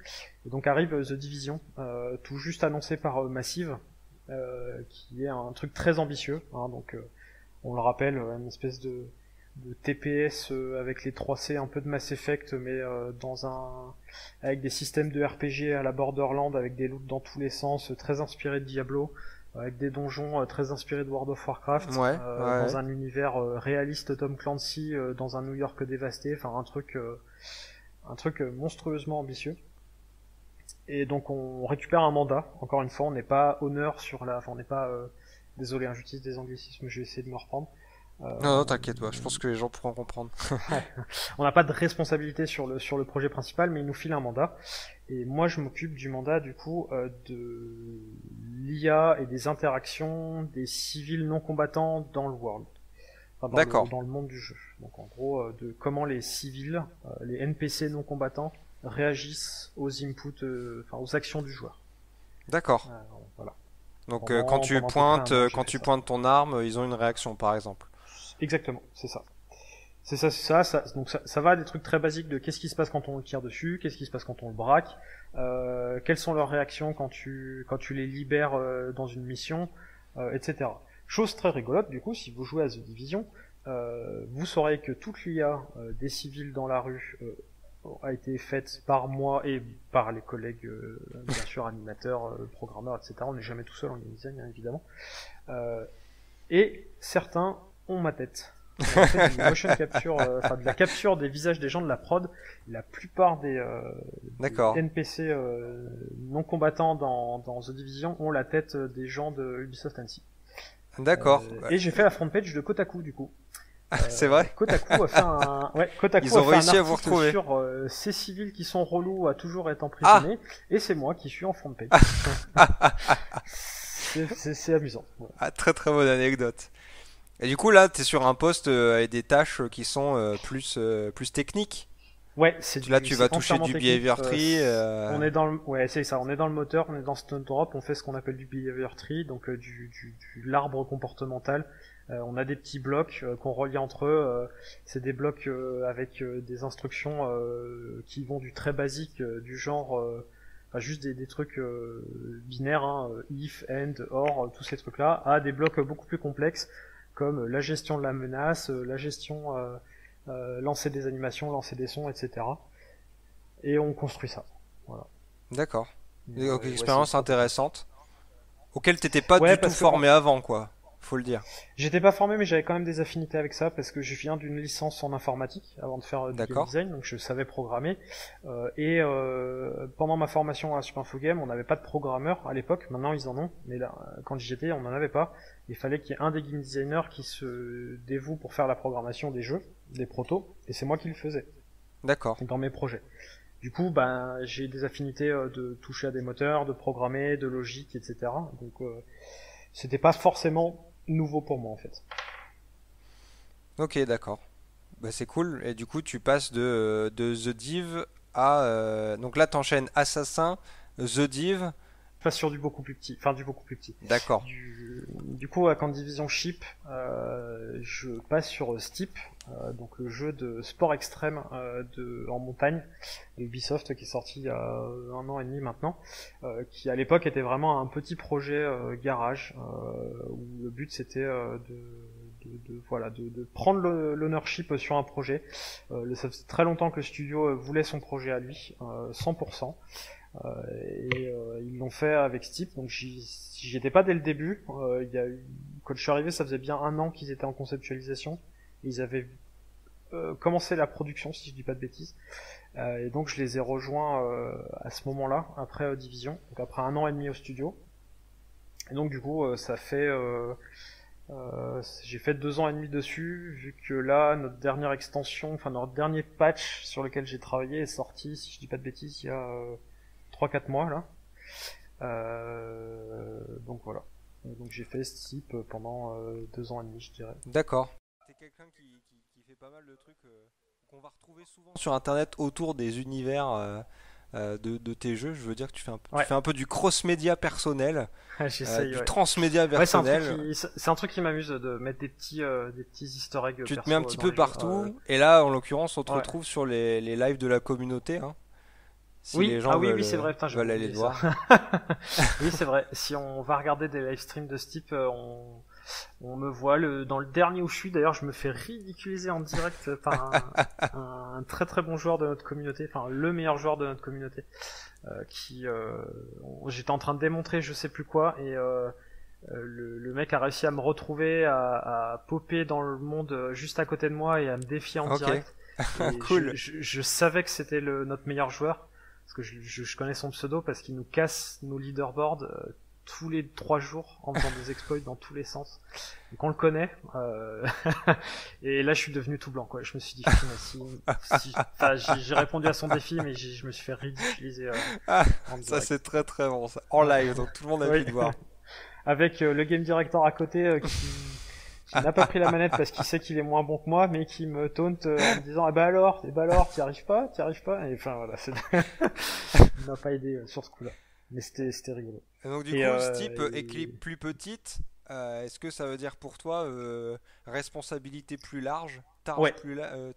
Et donc arrive The Division, tout juste annoncé par Massive, qui est un truc très ambitieux. Hein, donc on le rappelle, une espèce de TPS avec les 3C, un peu de Mass Effect, mais avec des systèmes de RPG à la Borderland, avec des loots dans tous les sens, très inspiré de Diablo, avec des donjons très inspirés de World of Warcraft, dans un univers réaliste Tom Clancy, dans un New York dévasté, enfin un truc monstrueusement ambitieux. Et donc on récupère un mandat. Encore une fois, on n'est pas honneur on n'est pas désolé, j'utilise des anglicismes, je vais essayer de me reprendre. Non, t'inquiète pas, je pense que les gens pourront comprendre. On n'a pas de responsabilité sur le projet principal, mais il nous file un mandat. Et moi, je m'occupe du mandat, du coup, de l'IA et des interactions des civils non combattants dans le world. Enfin, dans le monde du jeu. Donc, en gros, de comment les civils, les NPC non combattants, réagissent aux inputs, aux actions du joueur. D'accord. Voilà. Donc, quand tu pointes ton arme, ils ont une réaction, par exemple. Exactement, c'est ça. C'est ça, donc ça va à des trucs très basiques de qu'est-ce qui se passe quand on le tire dessus, qu'est-ce qui se passe quand on le braque, quelles sont leurs réactions quand tu les libères dans une mission, etc. Chose très rigolote, du coup, si vous jouez à The Division, vous saurez que toute l'IA des civils dans la rue a été faite par moi et par les collègues, bien sûr, animateurs, programmeurs, etc. On n'est jamais tout seul en game design, hein, évidemment. Et certains ont ma tête. On a fait du motion capture, de la capture des visages des gens de la prod. La plupart des NPC non combattants dans The Division ont la tête des gens de Ubisoft Annecy. D'accord. Et j'ai fait la front page de Kotaku du coup. C'est vrai. Kotaku a fait un. Ouais, Kotaku Ils ont a fait réussi un à vous article retrouver sur ces civils qui sont relous à toujours être emprisonnés, et c'est moi qui suis en front page. C'est amusant. Ouais. Ah, très très bonne anecdote. Et du coup là, t'es sur un poste avec des tâches qui sont plus techniques. Ouais, Là, tu vas toucher du behavior tree. On est dans ouais, c'est ça. On est dans le moteur, on est dans Snowdrop, on fait ce qu'on appelle du behavior tree, donc l'arbre comportemental. On a des petits blocs qu'on relie entre eux. C'est des blocs avec des instructions qui vont du très basique, du genre, juste des trucs binaires, hein, if, end, or, tous ces trucs-là, à des blocs beaucoup plus complexes comme la gestion de la menace, la gestion lancer des animations, lancer des sons, etc. Et on construit ça. Voilà. D'accord. Donc, expérience intéressante, auquel t'étais pas du tout formé avant, quoi. Faut le dire. J'étais pas formé, mais j'avais quand même des affinités avec ça parce que je viens d'une licence en informatique avant de faire du game design, donc je savais programmer. Et pendant ma formation à Super Info Game, on n'avait pas de programmeur à l'époque. Maintenant ils en ont, mais là, quand j'y étais, on n'en avait pas. Il fallait qu'il y ait un des game designers qui se dévoue pour faire la programmation des jeux, des protos, et c'est moi qui le faisais. D'accord. Dans mes projets. Du coup, j'ai des affinités de toucher à des moteurs, de programmer, de logique, etc. Donc c'était pas forcément nouveau pour moi en fait. Ok, d'accord. Bah, c'est cool. Et du coup, tu passes de The Div à... donc là, t'enchaînes Assassin, The Div... Je passe sur du beaucoup plus petit. Enfin, du beaucoup plus petit. D'accord. Du coup, quand Division Ship, je passe sur Steep, donc le jeu de sport extrême en montagne de Ubisoft qui est sorti il y a 1 an et demi maintenant, qui à l'époque était vraiment un petit projet garage où le but c'était de prendre l'ownership sur un projet. Ça faisait très longtemps que le studio voulait son projet à lui, 100%. Ils l'ont fait avec Steep, donc j'y étais pas dès le début. Quand je suis arrivé, ça faisait bien 1 an qu'ils étaient en conceptualisation. Et ils avaient commencé la production, si je dis pas de bêtises. Et donc je les ai rejoints à ce moment-là, après Division, donc après 1 an et demi au studio. Et donc du coup, ça fait j'ai fait 2 ans et demi dessus, vu que là, notre dernière extension, enfin notre dernier patch sur lequel j'ai travaillé est sorti, si je dis pas de bêtises, il y a 3-4 mois là. Donc voilà. Donc j'ai fait ce type pendant 2 ans et demi, je dirais. D'accord. T'es quelqu'un qui fait pas mal de trucs qu'on va retrouver souvent sur internet autour des univers de tes jeux. Je veux dire que tu fais un peu du cross-média personnel, du transmédia personnel. C'est un truc qui m'amuse de mettre des petits easter eggs. Tu te mets un petit peu partout. Et là, en l'occurrence, on te retrouve sur les lives de la communauté. Hein. Si les gens oui, c'est vrai, putain, veulent aller le voir. Oui, c'est vrai. Si on va regarder des live streams de ce type, on me voit dans le dernier où je suis. D'ailleurs, je me fais ridiculiser en direct par un très très bon joueur de notre communauté, enfin le meilleur joueur de notre communauté, j'étais en train de démontrer je sais plus quoi et le mec a réussi à me retrouver, à popper dans le monde juste à côté de moi et à me défier en direct. Cool. Je savais que c'était notre meilleur joueur. Parce que je connais son pseudo parce qu'il nous casse nos leaderboards tous les 3 jours en faisant des exploits dans tous les sens. Donc on le connaît. Et là je suis devenu tout blanc quoi. Je me suis dit j'ai répondu à son défi mais je me suis fait ridiculiser. Ça c'est très très bon ça. En live donc tout le monde a pu le voir. Avec le game director à côté qui n'a pas pris la manette parce qu'il sait qu'il est moins bon que moi, mais qui me taunte en me disant bah alors, t'y arrives pas, et enfin voilà, il m'a pas aidé sur ce coup-là, mais c'était rigolo. Et donc du coup, Steep, équipe plus petite, Est-ce que ça veut dire pour toi responsabilité plus large, Ouais,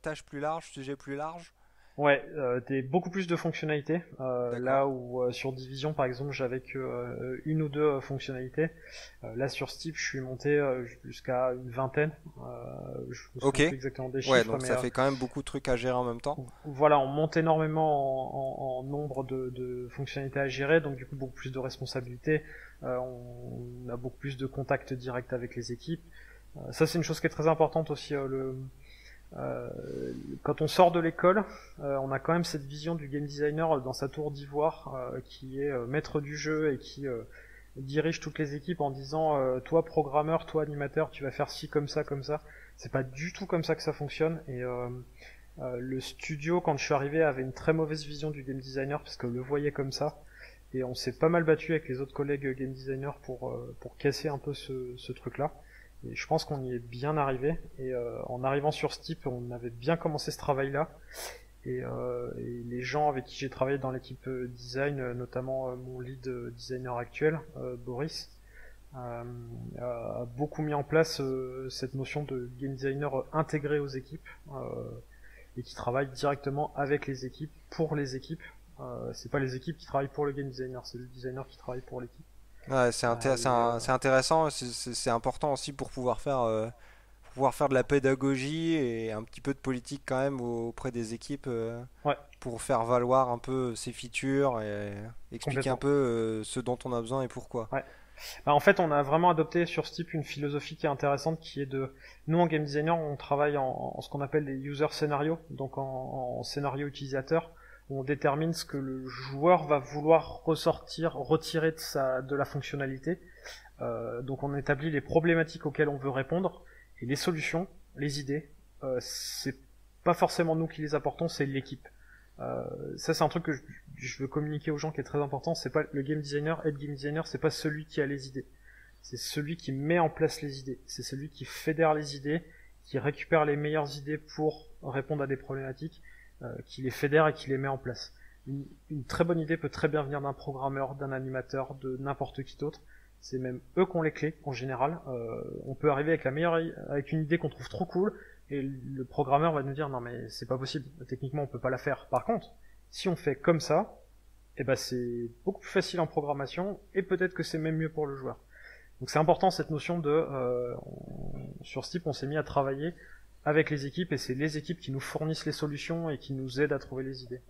tâche plus large, sujet plus large? ouais, beaucoup plus de fonctionnalités. D'accord. Là où sur Division, par exemple, j'avais que une ou deux fonctionnalités. Là sur Steep, je suis monté jusqu'à une vingtaine. Je me souviens Ok. plus exactement des Ouais, chiffres, donc mais ça fait quand même beaucoup de trucs à gérer en même temps. voilà, on monte énormément en nombre de fonctionnalités à gérer, donc du coup beaucoup plus de responsabilités. On a beaucoup plus de contacts directs avec les équipes. Ça c'est une chose qui est très importante aussi. Euh, Quand on sort de l'école, on a quand même cette vision du game designer dans sa tour d'ivoire, qui est maître du jeu et qui dirige toutes les équipes en disant toi programmeur, toi animateur, tu vas faire ci comme ça comme ça. C'est pas du tout comme ça que ça fonctionne. Et le studio, quand je suis arrivé, avait une très mauvaise vision du game designer parce que le voyait comme ça. Et on s'est pas mal battu avec les autres collègues game designers pour casser un peu ce truc-là. Et je pense qu'on y est bien arrivé. Et en arrivant sur Steep, on avait bien commencé ce travail-là. Et les gens avec qui j'ai travaillé dans l'équipe design, notamment mon lead designer actuel, Boris, a beaucoup mis en place cette notion de game designer intégré aux équipes et qui travaille directement avec les équipes, pour les équipes. C'est pas les équipes qui travaillent pour le game designer, c'est le designer qui travaille pour l'équipe. Ouais, Et, c'est intéressant, c'est important aussi pour pouvoir faire de la pédagogie et un petit peu de politique quand même auprès des équipes ouais, pour faire valoir un peu ses features et expliquer un complètement. peu ce dont on a besoin et pourquoi. Ouais. Bah, en fait, on a vraiment adopté sur ce type une philosophie qui est intéressante, qui est de, nous en game designer, on travaille en ce qu'on appelle les user scénarios, donc en scénario utilisateur, où on détermine ce que le joueur va vouloir ressortir, retirer de la fonctionnalité. Donc on établit les problématiques auxquelles on veut répondre et les solutions, les idées. C'est pas forcément nous qui les apportons, c'est l'équipe. Ça c'est un truc que je veux communiquer aux gens qui est très important. C'est pas le game designer, être game designer, c'est pas celui qui a les idées. C'est celui qui met en place les idées. C'est celui qui fédère les idées, qui récupère les meilleures idées pour répondre à des problématiques, qui les fédère et qui les met en place. Une très bonne idée peut très bien venir d'un programmeur, d'un animateur, de n'importe qui d'autre. C'est même eux qui ont les clés en général. On peut arriver avec avec une idée qu'on trouve trop cool, et le programmeur va nous dire non mais c'est pas possible, techniquement on peut pas la faire. Par contre, si on fait comme ça, eh ben c'est beaucoup plus facile en programmation et peut-être que c'est même mieux pour le joueur. Donc c'est important cette notion de sur ce type on s'est mis à travailler avec les équipes et c'est les équipes qui nous fournissent les solutions et qui nous aident à trouver les idées.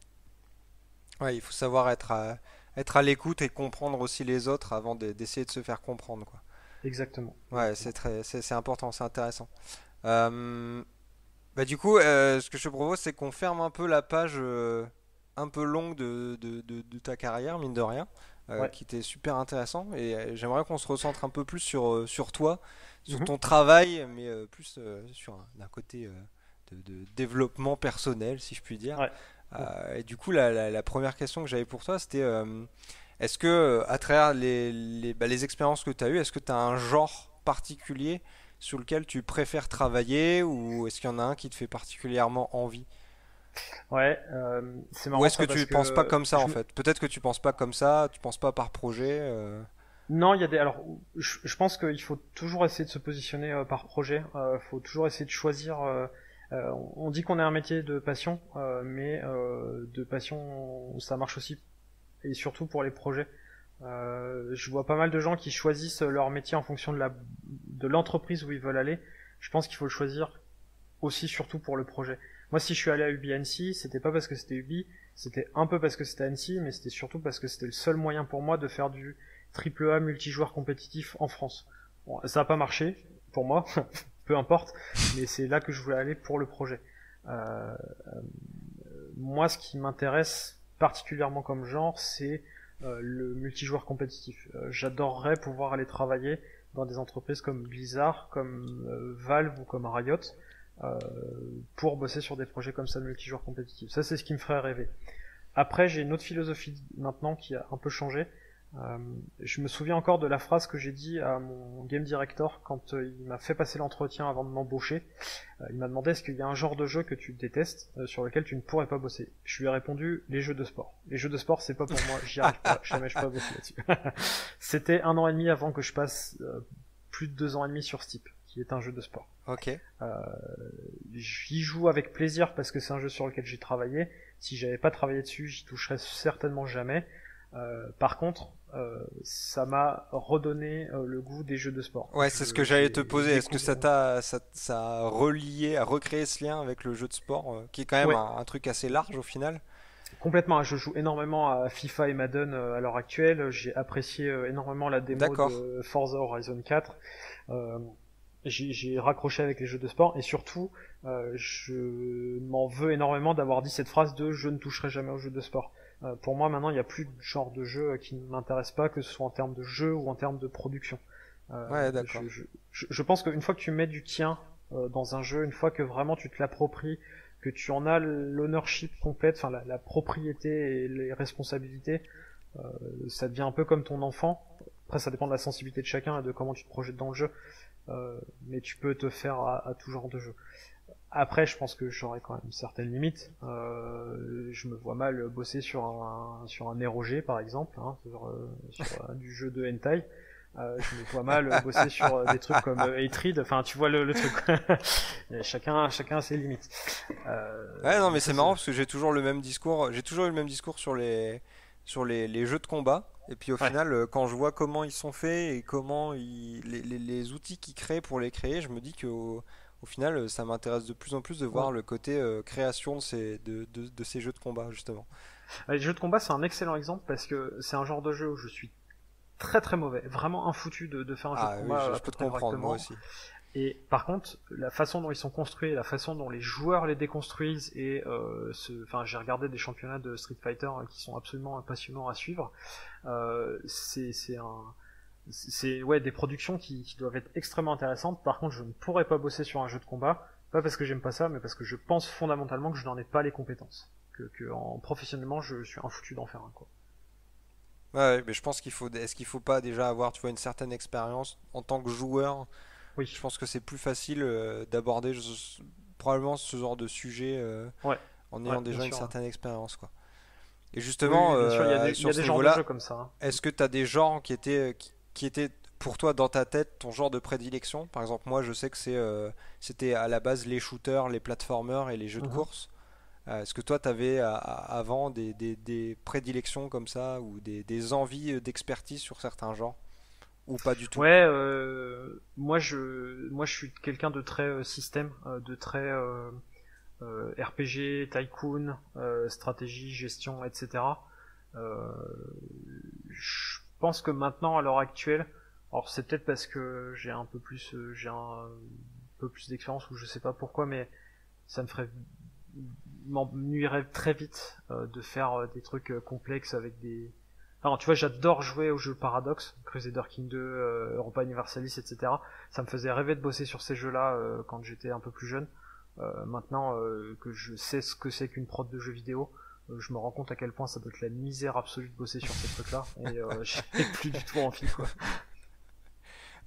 Ouais, il faut savoir être à l'écoute et comprendre aussi les autres avant d'essayer de se faire comprendre, quoi. Exactement, Ouais, exactement. c'est important, c'est intéressant. Euh, Bah du coup, ce que je te propose, c'est qu'on ferme un peu la page un peu longue de ta carrière, mine de rien, Ouais. qui était super intéressant. Et j'aimerais qu'on se recentre un peu plus sur toi, sur Mhm. ton travail, mais plus sur un côté de développement personnel, si je puis dire. Ouais. Et du coup, la première question que j'avais pour toi, c'était est-ce que, à travers les expériences que tu as eues, est-ce que tu as un genre particulier sur lequel tu préfères travailler ou est-ce qu'il y en a un qui te fait particulièrement envie? Ouais, c'est Ou marrant est-ce que ça parce tu penses pas que comme ça en fait? Peut-être que tu penses pas comme ça, tu penses pas par projet. non, il y a des. Alors, je pense qu'il faut toujours essayer de se positionner par projet. Faut toujours essayer de choisir. On dit qu'on est un métier de passion, mais de passion, ça marche aussi et surtout pour les projets. Je vois pas mal de gens qui choisissent leur métier en fonction de l'entreprise où ils veulent aller. Je pense qu'il faut le choisir aussi surtout pour le projet. Moi, si je suis allé à Ubi Annecy, c'était pas parce que c'était Ubi, c'était un peu parce que c'était Annecy, mais c'était surtout parce que c'était le seul moyen pour moi de faire du triple A multijoueur compétitif en France. Bon, ça a pas marché pour moi, peu importe, mais c'est là que je voulais aller pour le projet. Euh, Moi, ce qui m'intéresse particulièrement comme genre, c'est le multijoueur compétitif. J'adorerais pouvoir aller travailler dans des entreprises comme Blizzard, comme Valve ou comme Riot, euh, pour bosser sur des projets comme ça de multijoueur compétitif. Ça, c'est ce qui me ferait rêver. Après, j'ai une autre philosophie maintenant qui a un peu changé. Euh, je me souviens encore de la phrase que j'ai dit à mon game director quand il m'a fait passer l'entretien avant de m'embaucher. Il m'a demandé est-ce qu'il y a un genre de jeu que tu détestes, sur lequel tu ne pourrais pas bosser. Je lui ai répondu les jeux de sport. Les jeux de sport, c'est pas pour moi, j'y arrive pas, jamais je peux pas bosser là-dessus. C'était un an et demi avant que je passe plus de 2 ans et demi sur Steep, qui est un jeu de sport. Ok. J'y joue avec plaisir parce que c'est un jeu sur lequel j'ai travaillé. Si j'avais pas travaillé dessus, j'y toucherais certainement jamais. Par contre, ça m'a redonné le goût des jeux de sport. Ouais, c'est ce que j'allais te poser. Est-ce que ça a relié, a recréé ce lien avec le jeu de sport, qui est quand même Ouais, un truc assez large au final? complètement. Je joue énormément à FIFA et Madden à l'heure actuelle. J'ai apprécié énormément la démo D'accord. de Forza Horizon 4. Euh, j'ai raccroché avec les jeux de sport et surtout, je m'en veux énormément d'avoir dit cette phrase de je ne toucherai jamais aux jeux de sport. Pour moi, maintenant, il n'y a plus de genre de jeu qui ne m'intéresse pas, que ce soit en termes de jeu ou en termes de production. Ouais, d'accord. Je pense qu'une fois que tu mets du tien dans un jeu, une fois que vraiment tu te l'appropries, que tu en as l'ownership complète, enfin la propriété et les responsabilités, ça devient un peu comme ton enfant. Après, ça dépend de la sensibilité de chacun et de comment tu te projettes dans le jeu. Mais tu peux te faire à tout genre de jeu. Après, je pense que j'aurais quand même certaines limites. Je me vois mal bosser sur un ROG par exemple, hein, sur du jeu de hentai. Je me vois mal bosser sur des trucs comme Hatred. Enfin, tu vois le truc. chacun a ses limites. Ouais, non, mais Ça, c'est marrant parce que j'ai toujours le même discours. J'ai toujours eu le même discours sur les jeux de combat. Et puis au ouais. final, quand je vois comment ils sont faits et comment les outils qu'ils créent pour les créer, je me dis que au final, ça m'intéresse de plus en plus de Ouais. voir le côté création de ces jeux de combat, justement. Les jeux de combat, c'est un excellent exemple parce que c'est un genre de jeu où je suis très très mauvais, vraiment infoutu de faire un jeu de Ah oui, combat je à peu peux te près comprendre, moi correctement. aussi. Et par contre, la façon dont ils sont construits, la façon dont les joueurs les déconstruisent, et enfin, j'ai regardé des championnats de Street Fighter qui sont absolument passionnants à suivre. C'est ouais des productions qui doivent être extrêmement intéressantes. Par contre, je ne pourrais pas bosser sur un jeu de combat, pas parce que j'aime pas ça, mais parce que je pense fondamentalement que je n'en ai pas les compétences. Que professionnellement, je suis infoutu d'en faire un quoi. Ouais, ouais, mais je pense est-ce qu'il faut pas déjà avoir, tu vois, une certaine expérience en tant que joueur? Je Oui, pense que c'est plus facile d'aborder probablement ce genre de sujet ouais, en ouais, ayant bien déjà une sûr. certaine expérience, quoi. Et Oui, justement, oui, bien sûr, il y sur a ce des genres de jeux niveau-là, comme ça, hein. est-ce que tu as des genres qui étaient pour toi dans ta tête ton genre de prédilection? Par exemple, moi, je sais que c'était à la base les shooters, les platformers et les jeux de Mhm. course. Est-ce que toi, tu avais avant des prédilections comme ça ou des envies d'expertise sur certains genres ou pas du tout? Ouais, moi je suis quelqu'un de très système, de très RPG, tycoon, stratégie, gestion, etc. Euh, je pense que maintenant, à l'heure actuelle, alors c'est peut-être parce que j'ai un peu plus d'expérience ou je sais pas pourquoi, mais ça me ferait m'ennuierait très vite de faire des trucs complexes avec des. Alors, tu vois, j'adore jouer aux jeux Paradox, Crusader King 2, Europa Universalis, etc. Ça me faisait rêver de bosser sur ces jeux-là quand j'étais un peu plus jeune. Maintenant que je sais ce que c'est qu'une prod de jeux vidéo, je me rends compte à quel point ça doit être la misère absolue de bosser sur ces trucs-là, et j'ai plus du tout envie, quoi.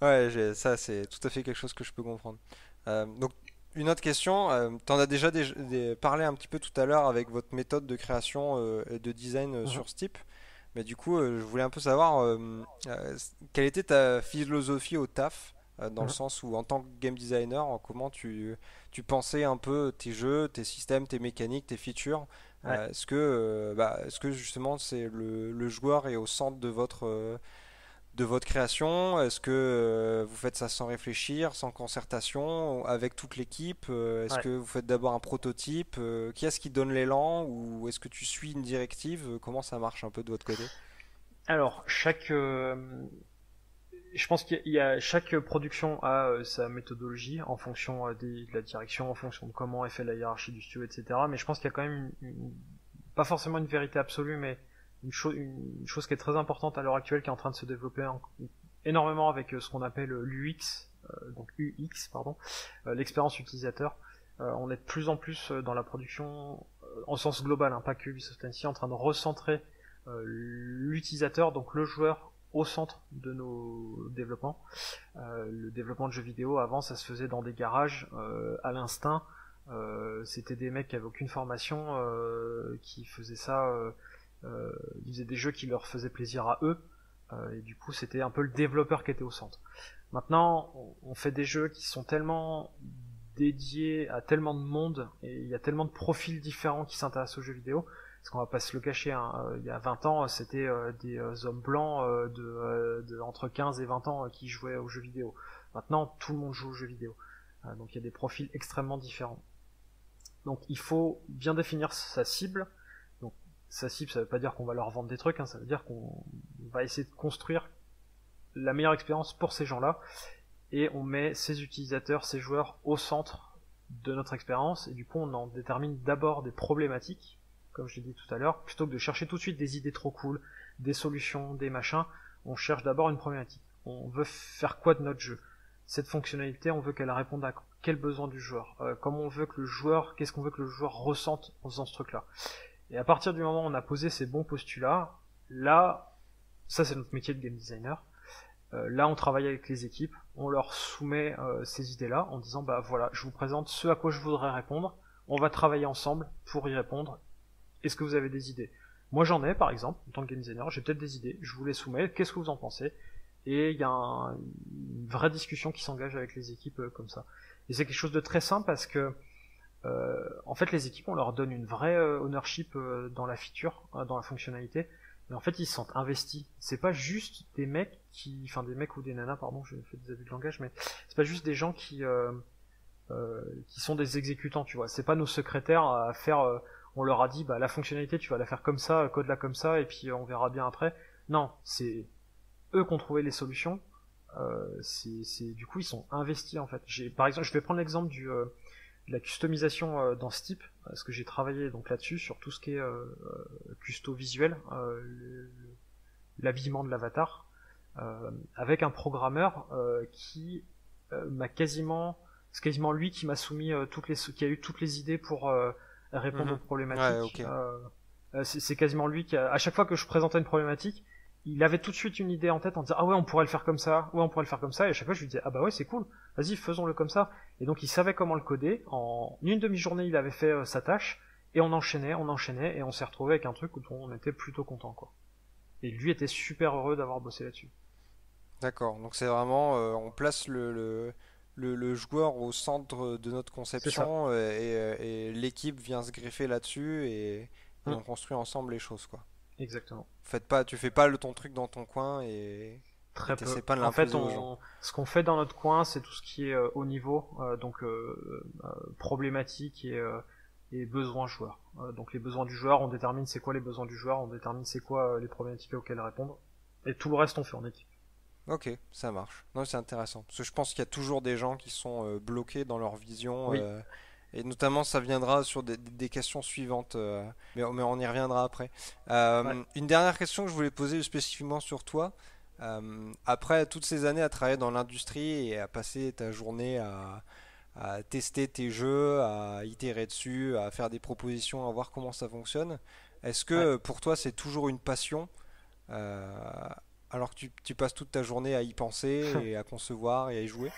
Ouais, ça c'est tout à fait quelque chose que je peux comprendre. Donc une autre question, t'en as déjà parlé un petit peu tout à l'heure avec votre méthode de création et de design Mhm, sur Steep, mais du coup je voulais un peu savoir quelle était ta philosophie au taf, dans le mhm. sens où en tant que game designer, comment tu pensais un peu tes jeux, tes systèmes, tes mécaniques, tes features. Ouais. Est-ce que justement c'est le joueur est au centre de votre création? Est-ce que vous faites ça sans réfléchir, sans concertation, avec toute l'équipe? Est-ce Ouais. que vous faites d'abord un prototype? Qui est-ce qui donne l'élan? Ou est-ce que tu suis une directive? Comment ça marche un peu de votre côté? Alors, je pense qu'il y a chaque production a sa méthodologie en fonction de la direction, en fonction de comment est fait la hiérarchie du studio, etc. Mais je pense qu'il y a quand même pas forcément une vérité absolue, mais une chose qui est très importante à l'heure actuelle, qui est en train de se développer énormément avec ce qu'on appelle l'UX, donc UX, pardon, l'expérience utilisateur. On est de plus en plus dans la production, en sens global, hein, pas que Ubisoft NC, en train de recentrer l'utilisateur, donc le joueur, au centre de nos développements. Le développement de jeux vidéo, avant, ça se faisait dans des garages, à l'instinct. C'était des mecs qui avaient aucune formation, qui faisaient ça, ils faisaient des jeux qui leur faisaient plaisir à eux. Et du coup, c'était un peu le développeur qui était au centre. Maintenant, on fait des jeux qui sont tellement dédiés à tellement de monde, et il y a tellement de profils différents qui s'intéressent aux jeux vidéo, parce qu'on va pas se le cacher, hein, il y a 20 ans, c'était des hommes blancs de entre 15 et 20 ans qui jouaient aux jeux vidéo. Maintenant, tout le monde joue aux jeux vidéo. Donc il y a des profils extrêmement différents. Donc il faut bien définir sa cible. Donc sa cible, ça veut pas dire qu'on va leur vendre des trucs, hein, ça veut dire qu'on va essayer de construire la meilleure expérience pour ces gens-là, et on met ces utilisateurs, ces joueurs au centre de notre expérience, et du coup on en détermine d'abord des problématiques, comme je l'ai dit tout à l'heure, plutôt que de chercher tout de suite des idées trop cool, des solutions, des machins, on cherche d'abord une problématique. On veut faire quoi de notre jeu? Cette fonctionnalité, on veut qu'elle réponde à quel besoin du joueur, comment on veut que le joueur, qu'est-ce qu'on veut que le joueur ressente en faisant ce truc-là. Et à partir du moment où on a posé ces bons postulats, là, ça c'est notre métier de game designer, là on travaille avec les équipes, on leur soumet ces idées-là en disant bah voilà, je vous présente ce à quoi je voudrais répondre, on va travailler ensemble pour y répondre, est-ce que vous avez des idées? Moi j'en ai par exemple, en tant que game designer, j'ai peut-être des idées, je vous les soumets, qu'est-ce que vous en pensez? Et il y a une vraie discussion qui s'engage avec les équipes comme ça. Et c'est quelque chose de très simple parce que en fait les équipes on leur donne une vraie ownership dans la feature, dans la fonctionnalité, et en fait ils se sentent investis. C'est pas juste des mecs des mecs ou des nanas, pardon, j'ai fait des abus de langage, mais c'est pas juste des gens qui sont des exécutants, tu vois. C'est pas nos secrétaires à faire, on leur a dit bah la fonctionnalité tu vas la faire comme ça, code-la comme ça, et puis on verra bien après. Non, c'est eux qui ont trouvé les solutions. Du coup ils sont investis en fait. Par exemple, je vais prendre l'exemple de la customisation dans Steep, parce que j'ai travaillé donc là-dessus sur tout ce qui est custo visuel, l'habillement de l'avatar, avec un programmeur qui m'a c'est quasiment lui qui m'a soumis qui a eu toutes les idées pour répondre aux problématiques. Ouais, okay. C'est quasiment lui à chaque fois que je présentais une problématique, il avait tout de suite une idée en tête en disant ah ouais on pourrait le faire comme ça, ouais on pourrait le faire comme ça, et à chaque fois je lui disais ah bah ouais c'est cool, vas-y faisons-le comme ça. Et donc il savait comment le coder, en une demi-journée il avait fait sa tâche, et on enchaînait, et on s'est retrouvé avec un truc dont on était plutôt content quoi. Et lui était super heureux d'avoir bossé là-dessus. D'accord, donc c'est vraiment, on place le joueur au centre de notre conception et l'équipe vient se greffer là-dessus et on construit ensemble les choses quoi. Exactement. Tu fais pas ton truc dans ton coin et Très peu. t'essaies pas de En fait, l'imposer aux gens. ce qu'on fait dans notre coin, c'est tout ce qui est haut niveau, donc problématique et besoins joueurs. Donc les besoins du joueur, on détermine c'est quoi les besoins du joueur, on détermine c'est quoi les problématiques auxquelles répondre, et tout le reste on fait en équipe. Ok, ça marche. Non, c'est intéressant. Parce que je pense qu'il y a toujours des gens qui sont bloqués dans leur vision. Oui. Et notamment, ça viendra sur des questions suivantes. Mais on y reviendra après. Ouais. Une dernière question que je voulais poser spécifiquement sur toi. Après toutes ces années à travailler dans l'industrie et à passer ta journée à tester tes jeux, à itérer dessus, à faire des propositions, à voir comment ça fonctionne, est-ce Ouais. que pour toi c'est toujours une passion? Euh, alors que tu passes toute ta journée à y penser et à concevoir et à y jouer.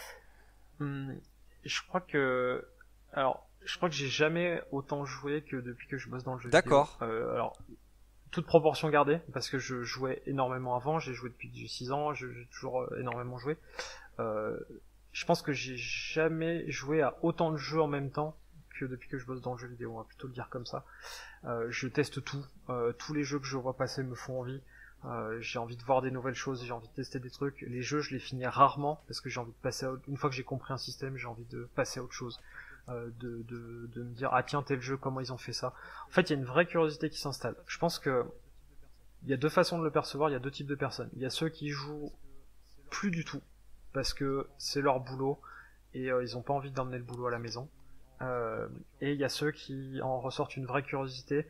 Hum, je crois que je crois que j'ai jamais autant joué que depuis que je bosse dans le jeu vidéo. D'accord, Alors toute proportion gardée, parce que je jouais énormément avant, j'ai joué depuis que j'ai 6 ans, j'ai toujours énormément joué. Euh, je pense que j'ai jamais joué à autant de jeux en même temps que depuis que je bosse dans le jeu vidéo, on va plutôt le dire comme ça. Je teste tout, tous les jeux que je vois passer me font envie. J'ai envie de voir des nouvelles choses, j'ai envie de tester des trucs. Les jeux, je les finis rarement parce que j'ai envie de passer une fois que j'ai compris un système, j'ai envie de passer à autre chose. De me dire ah tiens tel jeu comment ils ont fait ça. En fait il y a une vraie curiosité qui s'installe. Je pense que il y a deux façons de le percevoir, il y a deux types de personnes. Il y a ceux qui jouent plus du tout parce que c'est leur boulot et ils ont pas envie d'emmener le boulot à la maison. Et il y a ceux qui en ressortent une vraie curiosité,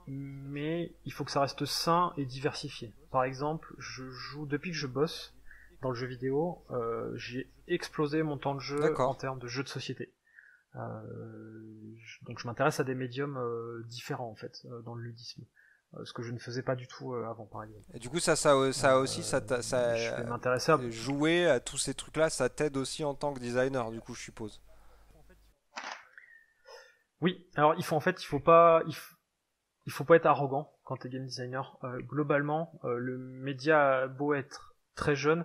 mais il faut que ça reste sain et diversifié. Par exemple, je joue depuis que je bosse dans le jeu vidéo, j'ai explosé mon temps de jeu en d'accord. termes de jeux de société. Donc je m'intéresse à des médiums différents en fait dans le ludisme, ce que je ne faisais pas du tout avant par exemple. Et du coup, ça aussi, Je vais m'intéresser à jouer à tous ces trucs-là, ça t'aide aussi en tant que designer, du coup, je suppose. oui, alors il faut pas être arrogant quand t'es game designer. Globalement, le média a beau être très jeune,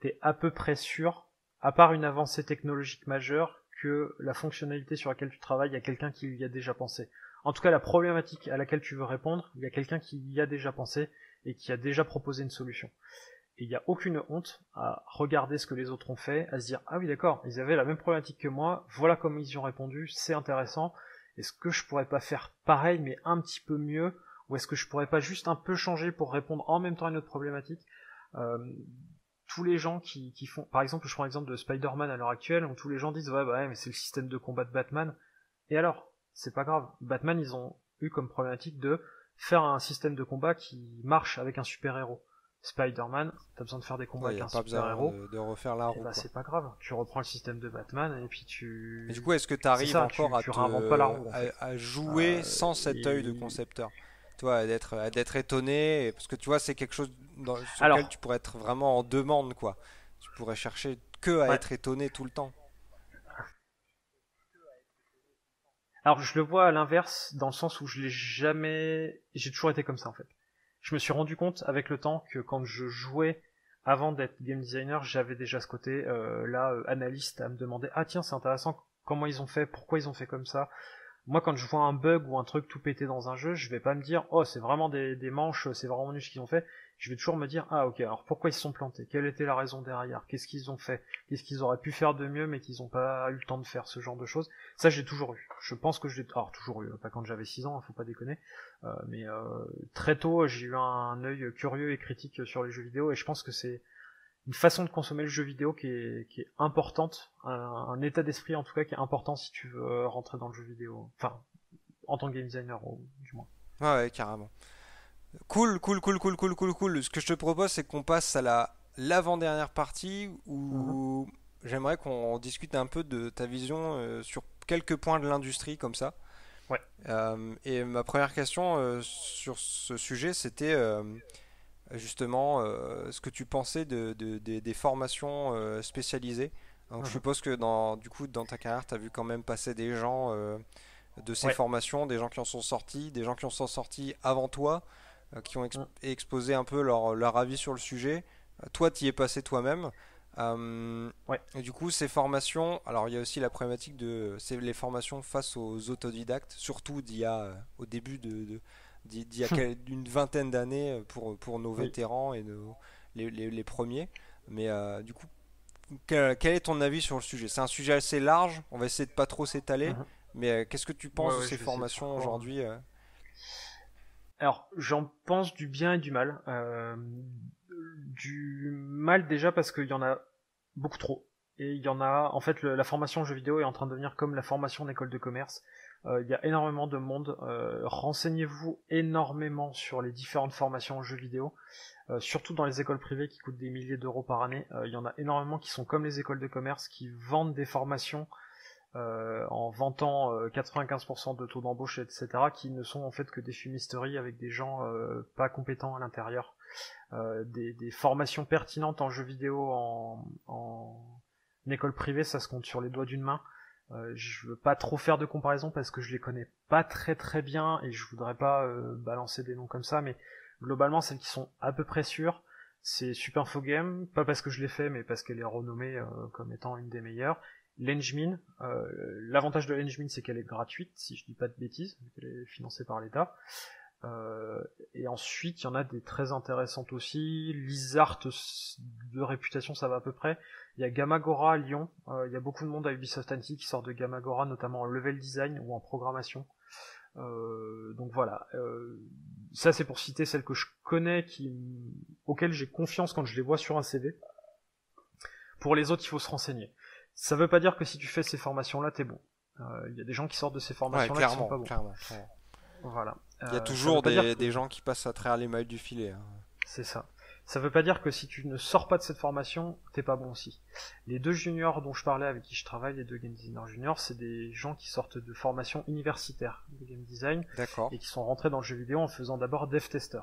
t'es à peu près sûr, à part une avancée technologique majeure, que la fonctionnalité sur laquelle tu travailles, il y a quelqu'un qui y a déjà pensé. En tout cas, la problématique à laquelle tu veux répondre, il y a quelqu'un qui y a déjà pensé et qui a déjà proposé une solution. Et il n'y a aucune honte à regarder ce que les autres ont fait, à se dire ah oui d'accord, ils avaient la même problématique que moi, voilà comment ils y ont répondu, c'est intéressant, est-ce que je pourrais pas faire pareil mais un petit peu mieux, ou est-ce que je pourrais pas juste un peu changer pour répondre en même temps à une autre problématique. Tous les gens qui font, par exemple je prends l'exemple de Spider-Man à l'heure actuelle, où tous les gens disent ouais mais c'est le système de combat de Batman, et alors, c'est pas grave, Batman ils ont eu comme problématique de faire un système de combat qui marche avec un super-héros. Spider-Man, t'as besoin de faire des combats avec un super-héros, de refaire la roue. Et bah c'est pas grave, tu reprends le système de Batman et puis Mais du coup, est-ce que tu arrives encore à jouer sans cet œil de concepteur? Toi, d'être étonné, parce que tu vois, c'est quelque chose sur lequel tu pourrais être vraiment en demande, quoi. Tu pourrais chercher que à être étonné tout le temps. Alors je le vois à l'inverse, dans le sens où j'ai toujours été comme ça en fait. Je me suis rendu compte avec le temps que quand je jouais avant d'être game designer, j'avais déjà ce côté analyste, à me demander ah tiens c'est intéressant comment ils ont fait, pourquoi ils ont fait comme ça. Moi quand je vois un bug ou un truc tout pété dans un jeu, je vais pas me dire oh c'est vraiment des manches, c'est vraiment nul ce qu'ils ont fait. Je vais toujours me dire ah ok alors pourquoi ils se sont plantés, quelle était la raison derrière, qu'est-ce qu'ils ont fait, qu'est-ce qu'ils auraient pu faire de mieux mais qu'ils n'ont pas eu le temps de faire, ce genre de choses. Ça j'ai toujours eu. Je pense que alors toujours eu, pas quand j'avais 6 ans, faut pas déconner, mais très tôt j'ai eu un œil curieux et critique sur les jeux vidéo et je pense que c'est une façon de consommer le jeu vidéo qui est importante, un état d'esprit en tout cas qui est important si tu veux rentrer dans le jeu vidéo, enfin en tant que game designer du moins. Ouais, carrément. Cool. Ce que je te propose, c'est qu'on passe à l'avant-dernière partie où j'aimerais qu'on discute un peu de ta vision sur quelques points de l'industrie comme ça. Ouais. Et ma première question sur ce sujet, c'était justement ce que tu pensais des formations spécialisées. Donc je suppose que dans ta carrière, tu as vu quand même passer des gens de ces formations, des gens qui en sont sortis, des gens qui en sont sortis avant toi, qui ont exposé un peu leur avis sur le sujet. Toi, tu y es passé toi-même. Et du coup, ces formations, alors il y a aussi la problématique c'est les formations face aux autodidactes, surtout au début d'il y a une vingtaine d'années pour nos vétérans et les premiers. Mais du coup, quel est ton avis sur le sujet? C'est un sujet assez large, on va essayer de pas trop s'étaler, mais qu'est-ce que tu penses de ces formations aujourd'hui? Alors, j'en pense du bien et du mal. Du mal déjà parce qu'il y en a beaucoup trop. Et il y en a, en fait, la formation en jeux vidéo est en train de devenir comme la formation en école de commerce. Il y a énormément de monde. Renseignez-vous énormément sur les différentes formations en jeux vidéo. Surtout dans les écoles privées qui coûtent des milliers d'euros par année. Il y en a énormément qui sont comme les écoles de commerce, qui vendent des formations en vantant 95% de taux d'embauche, etc., qui ne sont en fait que des fumisteries avec des gens pas compétents à l'intérieur. Des formations pertinentes en jeux vidéo en école privée, ça se compte sur les doigts d'une main. Je veux pas trop faire de comparaison parce que je les connais pas très très bien et je voudrais pas balancer des noms comme ça, mais globalement celles qui sont à peu près sûres, c'est Super Info Game, pas parce que je l'ai fait mais parce qu'elle est renommée comme étant une des meilleures. L'Engmin, l'avantage de l'Engmin c'est qu'elle est gratuite, si je dis pas de bêtises, qu'elle est financée par l'État. Et ensuite, il y en a des très intéressantes aussi. Lizart de réputation, ça va à peu près. Il y a Gamagora à Lyon. Il y a beaucoup de monde à Ubisoft Annecy qui sort de Gamagora, notamment en level design ou en programmation. Donc voilà. Ça, c'est pour citer celles que je connais, auxquelles j'ai confiance quand je les vois sur un CV. Pour les autres, il faut se renseigner. Ça veut pas dire que si tu fais ces formations-là, t'es bon. Il y a des gens qui sortent de ces formations-là qui sont pas bons. Clairement. Voilà. Il y a toujours des gens qui passent à travers les mailles du filet. C'est ça. Ça veut pas dire que si tu ne sors pas de cette formation, t'es pas bon aussi. Les 2 juniors dont je parlais, avec qui je travaille, les 2 game designers juniors, c'est des gens qui sortent de formation universitaire de game design. D'accord. Et qui sont rentrés dans le jeu vidéo en faisant d'abord dev tester.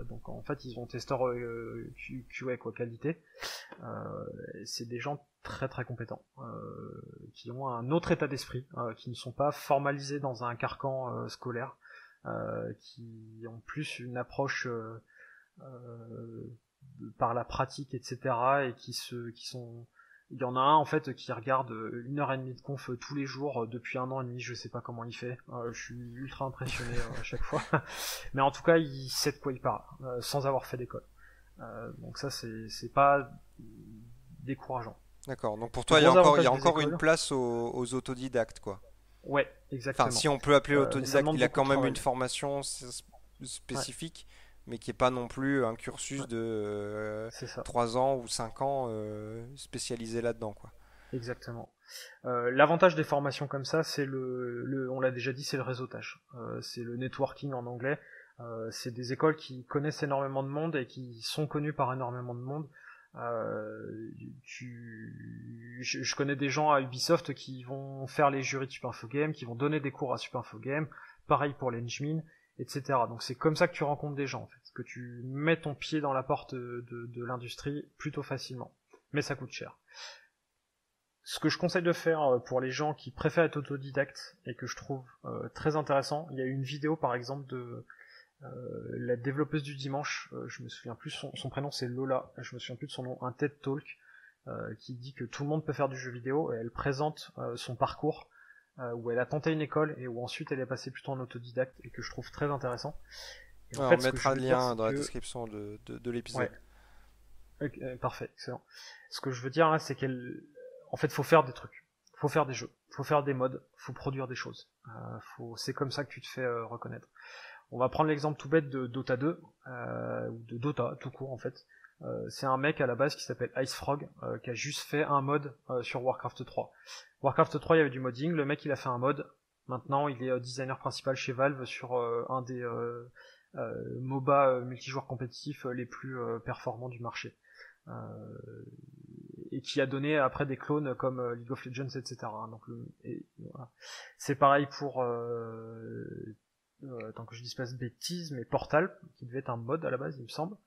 Donc en fait ils ont testeur QA quoi, qualité. C'est des gens très très compétents, qui ont un autre état d'esprit, qui ne sont pas formalisés dans un carcan scolaire. qui ont plus une approche par la pratique, etc. et qui sont... Il y en a un en fait qui regarde 1h30 de conf tous les jours depuis 1 an et demi, je sais pas comment il fait, je suis ultra impressionné à chaque fois, mais en tout cas il sait de quoi il parle, sans avoir fait d'école. Donc ça c'est pas décourageant. D'accord, donc pour toi il y a encore une écoles, place aux autodidactes, quoi. ouais, exactement. Enfin, si on peut appeler autodidacte, il a quand même une formation spécifique, mais qui n'est pas non plus un cursus de 3 ans ou 5 ans spécialisé là-dedans, quoi. Exactement. L'avantage des formations comme ça, c'est on l'a déjà dit, c'est le réseautage. C'est le networking en anglais. C'est des écoles qui connaissent énormément de monde et qui sont connues par énormément de monde. Je connais des gens à Ubisoft qui vont faire les jurys de Super Info Game, qui vont donner des cours à Super Info Game, pareil pour l'Engmin, etc. Donc c'est comme ça que tu rencontres des gens, en fait, que tu mets ton pied dans la porte de l'industrie plutôt facilement. Mais ça coûte cher. Ce que je conseille de faire pour les gens qui préfèrent être autodidactes et que je trouve très intéressant, il y a une vidéo par exemple de la développeuse du dimanche, je me souviens plus, son prénom c'est Lola, je me souviens plus de son nom, un TED Talk qui dit que tout le monde peut faire du jeu vidéo, et elle présente son parcours où elle a tenté une école et où ensuite elle est passée plutôt en autodidacte, et que je trouve très intéressant. Et en fait, on mettra le lien dans la description de l'épisode. Ouais. Parfait, excellent. Ce que je veux dire là, c'est en fait, faut faire des trucs, faut faire des jeux, faut faire des mods, faut produire des choses. C'est comme ça que tu te fais reconnaître. On va prendre l'exemple tout bête de Dota 2, ou de Dota tout court en fait. C'est un mec à la base qui s'appelle IceFrog, qui a juste fait un mod sur Warcraft 3. Warcraft 3, il y avait du modding, le mec il a fait un mod. Maintenant, il est designer principal chez Valve sur un des MOBA multijoueurs compétitifs les plus performants du marché. Et qui a donné après des clones comme League of Legends, etc. Donc, voilà. C'est pareil pour tant que je dise pas de bêtises, mais Portal, qui devait être un mod à la base, il me semble,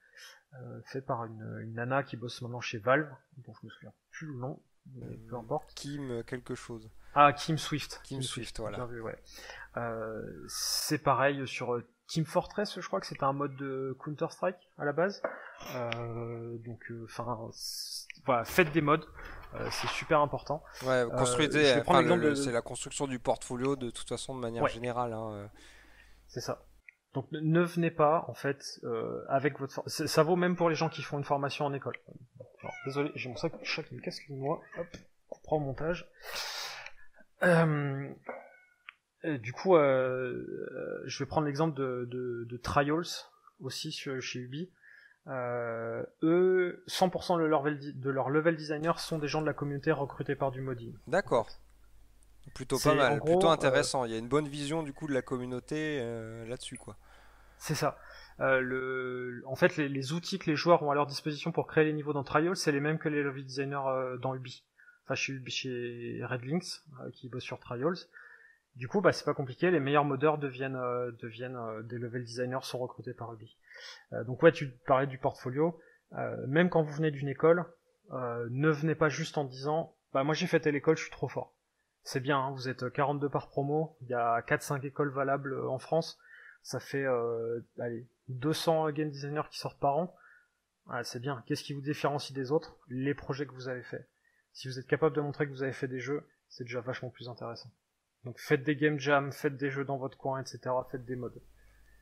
fait par une nana qui bosse maintenant chez Valve, dont je me souviens plus le nom, mais peu importe. Kim quelque chose. Ah, Kim Swift. Kim Swift, voilà. Bien vu, ouais. C'est pareil sur Team Fortress, je crois que c'était un mode de Counter-Strike à la base. Voilà, faites des mods, c'est super important. Ouais, construisez. C'est la construction du portfolio de toute façon de manière générale. Hein. C'est ça. Donc ne venez pas en fait avec votre. Ça vaut même pour les gens qui font une formation en école. Alors, désolé, j'ai mon chat qui me casse le noix. Hop, coupera au montage. Du coup, je vais prendre l'exemple de Trials aussi chez Ubi. Eux, 100% de leur level designers sont des gens de la communauté recrutés par du modding. D'accord. Plutôt pas mal, plutôt intéressant. Il y a une bonne vision du coup de la communauté là-dessus, quoi. C'est ça. En fait, les outils que les joueurs ont à leur disposition pour créer les niveaux dans Trials, c'est les mêmes que les level designers dans Ubi. Enfin, chez Red Lynx, qui bosse sur Trials. Du coup, c'est pas compliqué, les meilleurs modeurs deviennent des level designers, sont recrutés par Ubi. Donc ouais, tu parlais du portfolio. Même quand vous venez d'une école, ne venez pas juste en disant moi j'ai fait telle école, je suis trop fort. C'est bien, hein, vous êtes 42 par promo, il y a 4-5 écoles valables en France, ça fait 200 game designers qui sortent par an. C'est bien. Qu'est-ce qui vous différencie des autres? Les projets que vous avez faits. Si vous êtes capable de montrer que vous avez fait des jeux, c'est déjà vachement plus intéressant. Donc faites des game jams, faites des jeux dans votre coin, etc. Faites des mods.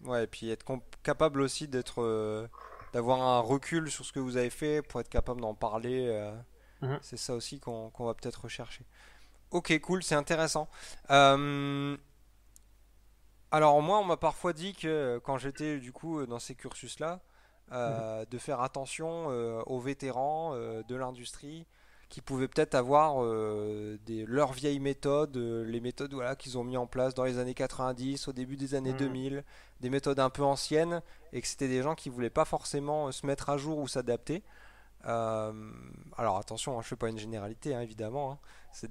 Ouais, et puis être capable aussi d'avoir un recul sur ce que vous avez fait pour être capable d'en parler. C'est ça aussi qu'on va peut-être rechercher. Ok, cool, c'est intéressant. Alors moi, on m'a parfois dit que quand j'étais du coup dans ces cursus-là, de faire attention aux vétérans de l'industrie qui pouvaient peut-être avoir leurs vieilles méthodes, les méthodes qu'ils ont mis en place dans les années 90, au début des années 2000, des méthodes un peu anciennes, et que c'était des gens qui voulaient pas forcément se mettre à jour ou s'adapter. Alors attention, je fais pas une généralité, évidemment, hein. C'est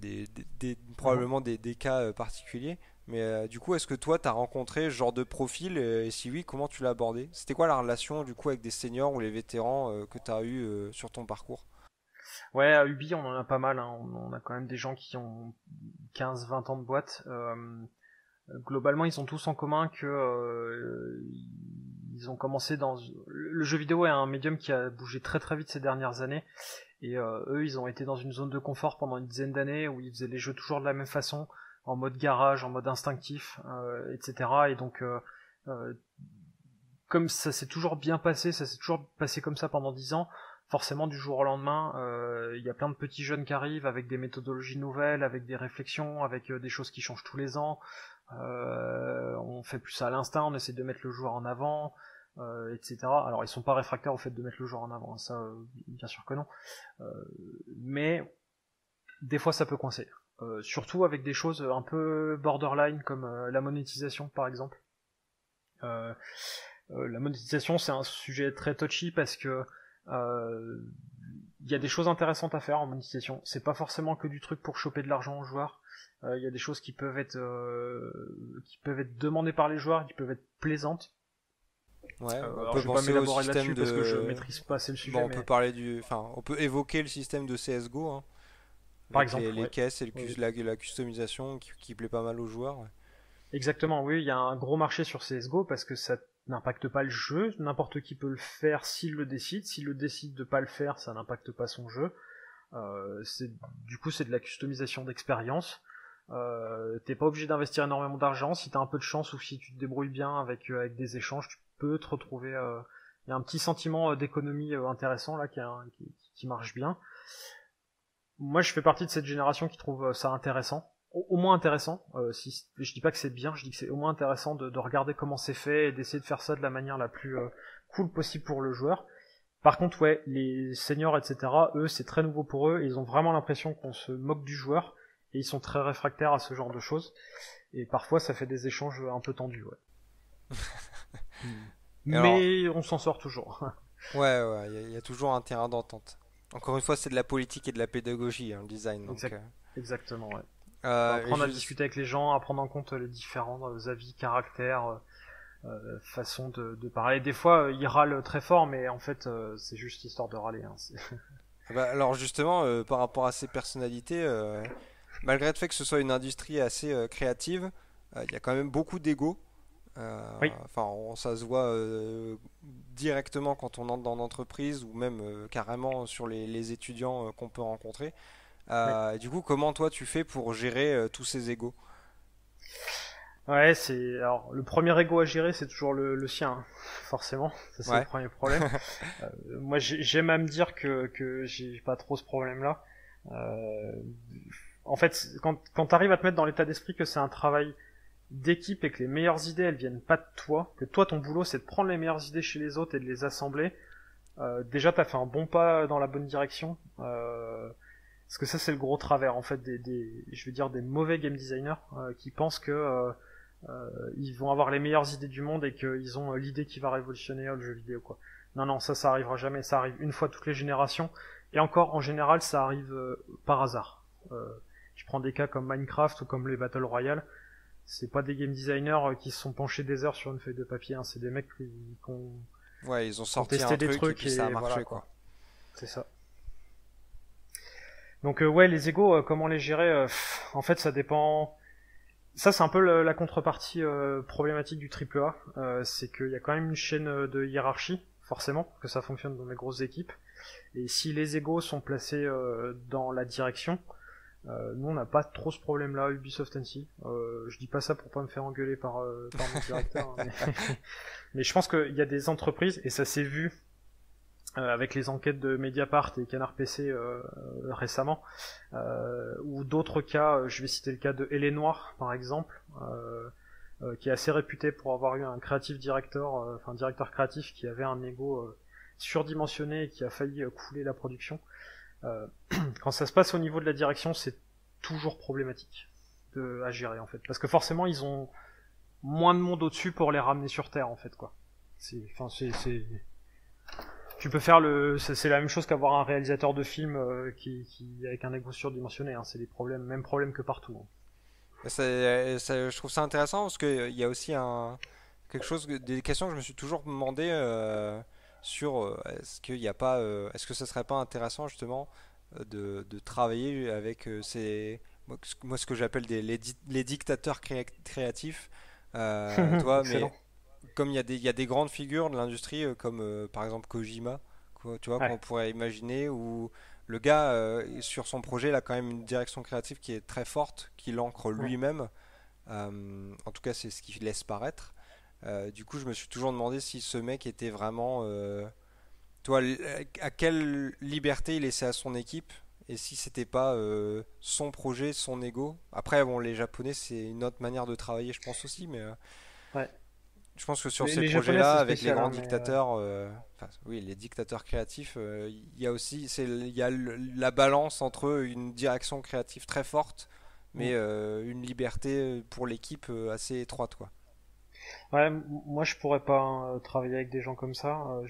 probablement des cas particuliers. Mais du coup, est-ce que toi, tu as rencontré ce genre de profil et si oui, comment tu l'as abordé? C'était quoi la relation du coup avec des seniors ou les vétérans que tu as eu sur ton parcours? Ouais, à Ubi, on en a pas mal. Hein. On a quand même des gens qui ont 15-20 ans de boîte. globalement, ils ont tous en commun que ils ont commencé dans le jeu vidéo est un médium qui a bougé très très vite ces dernières années. Et eux, ils ont été dans une zone de confort pendant une dizaine d'années où ils faisaient les jeux toujours de la même façon, en mode garage, en mode instinctif, etc. Et donc, comme ça s'est toujours bien passé, ça s'est toujours passé comme ça pendant 10 ans, forcément du jour au lendemain, il y a plein de petits jeunes qui arrivent avec des méthodologies nouvelles, avec des réflexions, avec des choses qui changent tous les ans. On fait plus ça à l'instinct, on essaie de mettre le joueur en avant. Etc. Alors ils sont pas réfractaires au fait de mettre le joueur en avant, ça bien sûr que non. Mais des fois ça peut coincer. Surtout avec des choses un peu borderline comme la monétisation par exemple. La monétisation c'est un sujet très touchy parce que il y a des choses intéressantes à faire en monétisation. C'est pas forcément que du truc pour choper de l'argent aux joueurs. Il y a des choses qui peuvent être demandées par les joueurs, qui peuvent être plaisantes. Ouais, on peut penser au système parce que je maîtrise pas assez le sujet. Bon, on peut évoquer le système de CS:GO, hein, par exemple, les caisses et la customisation qui plaît pas mal aux joueurs. Ouais. Exactement, oui, il y a un gros marché sur CS:GO parce que ça n'impacte pas le jeu, n'importe qui peut le faire s'il le décide. S'il le décide de pas le faire, ça n'impacte pas son jeu. Du coup, c'est de la customisation d'expérience. T'es pas obligé d'investir énormément d'argent. Si t'as un peu de chance ou si tu te débrouilles bien avec des échanges, tu peux te retrouver. Il y a un petit sentiment d'économie intéressant là qui marche bien. Moi, je fais partie de cette génération qui trouve ça intéressant, au moins intéressant. Si je dis pas que c'est bien, je dis que c'est au moins intéressant de regarder comment c'est fait et d'essayer de faire ça de la manière la plus cool possible pour le joueur. Par contre, ouais, les seniors, etc., eux, c'est très nouveau pour eux. Et ils ont vraiment l'impression qu'on se moque du joueur. Et ils sont très réfractaires à ce genre de choses. Et parfois, ça fait des échanges un peu tendus, ouais. Mais on s'en sort toujours. Ouais, il y a toujours un terrain d'entente. Encore une fois, c'est de la politique et de la pédagogie, hein, le design. Donc, exactement, ouais. Apprendre à discuter avec les gens, à prendre en compte les différents avis, caractères, façon de parler. Des fois, ils râlent très fort, mais en fait, c'est juste histoire de râler. Hein. Alors justement, par rapport à ces personnalités, malgré le fait que ce soit une industrie assez créative, il y a quand même beaucoup d'ego. Oui. Enfin, ça se voit directement quand on entre dans l'entreprise ou même carrément sur les étudiants qu'on peut rencontrer. Oui. Du coup, comment toi tu fais pour gérer tous ces égos? Ouais, alors le premier ego à gérer, c'est toujours le sien, hein. Forcément, ça c'est le premier problème. Moi, j'aime à me dire que j'ai pas trop ce problème-là. En fait, quand t'arrives à te mettre dans l'état d'esprit que c'est un travail d'équipe et que les meilleures idées elles viennent pas de toi, que toi ton boulot c'est de prendre les meilleures idées chez les autres et de les assembler, déjà t'as fait un bon pas dans la bonne direction. Parce que ça c'est le gros travers en fait je veux dire des mauvais game designers qui pensent que ils vont avoir les meilleures idées du monde et qu'ils ont l'idée qui va révolutionner le jeu vidéo quoi. Non, ça arrivera jamais, ça arrive une fois toutes les générations et encore en général ça arrive par hasard. Je prends des cas comme Minecraft ou comme les Battle Royale. C'est pas des game designers qui se sont penchés des heures sur une feuille de papier, hein. C'est des mecs qui ont ils ont sorti testé des trucs et puis ça a marché voilà, quoi. C'est ça. Donc ouais, les égos, comment les gérer en fait, ça dépend. Ça, c'est un peu la contrepartie problématique du AAA. C'est qu'il y a quand même une chaîne de hiérarchie, forcément, que ça fonctionne dans les grosses équipes. Et si les égos sont placés dans la direction, nous on n'a pas trop ce problème-là, Ubisoft Annecy. Je dis pas ça pour pas me faire engueuler par mon directeur, hein, mais je pense qu'il y a des entreprises, et ça s'est vu avec les enquêtes de Mediapart et Canard PC récemment, ou d'autres cas, je vais citer le cas de Hélé Noir par exemple, qui est assez réputé pour avoir eu un creative director, un directeur créatif qui avait un ego surdimensionné et qui a failli couler la production. Quand ça se passe au niveau de la direction, c'est toujours problématique à gérer en fait, parce que forcément ils ont moins de monde au-dessus pour les ramener sur terre en fait quoi. Tu peux faire c'est la même chose qu'avoir un réalisateur de film qui avec un ego surdimensionné, hein. C'est des problèmes, même problème que partout. Hein. Je trouve ça intéressant parce que il y a aussi des questions que je me suis toujours demandé. Sur est-ce que ce serait pas intéressant justement de travailler avec ces moi, ce que j'appelle les dictateurs créatifs. Toi, mais Excellent. comme il y a des grandes figures de l'industrie, comme par exemple Kojima, quoi, tu vois, qu'on Ouais. pourrait imaginer, où le gars, sur son projet, il a quand même une direction créative qui est très forte, qu'il ancre Ouais. lui-même. En tout cas, c'est ce qu'il laisse paraître. Du coup, je me suis toujours demandé si ce mec était vraiment, toi, à quelle liberté il laissait à son équipe, et si c'était pas son projet, son ego. Après, bon, les Japonais, c'est une autre manière de travailler, je pense aussi, mais Ouais. je pense que sur ces Les Japonais, projets-là, c'est avec les spécial, grands hein, mais dictateurs, enfin, oui, les dictateurs créatifs, il y a aussi, il y a la balance entre une direction créative très forte, mm. mais une liberté pour l'équipe assez étroite, quoi. Ouais, moi je pourrais pas travailler avec des gens comme ça.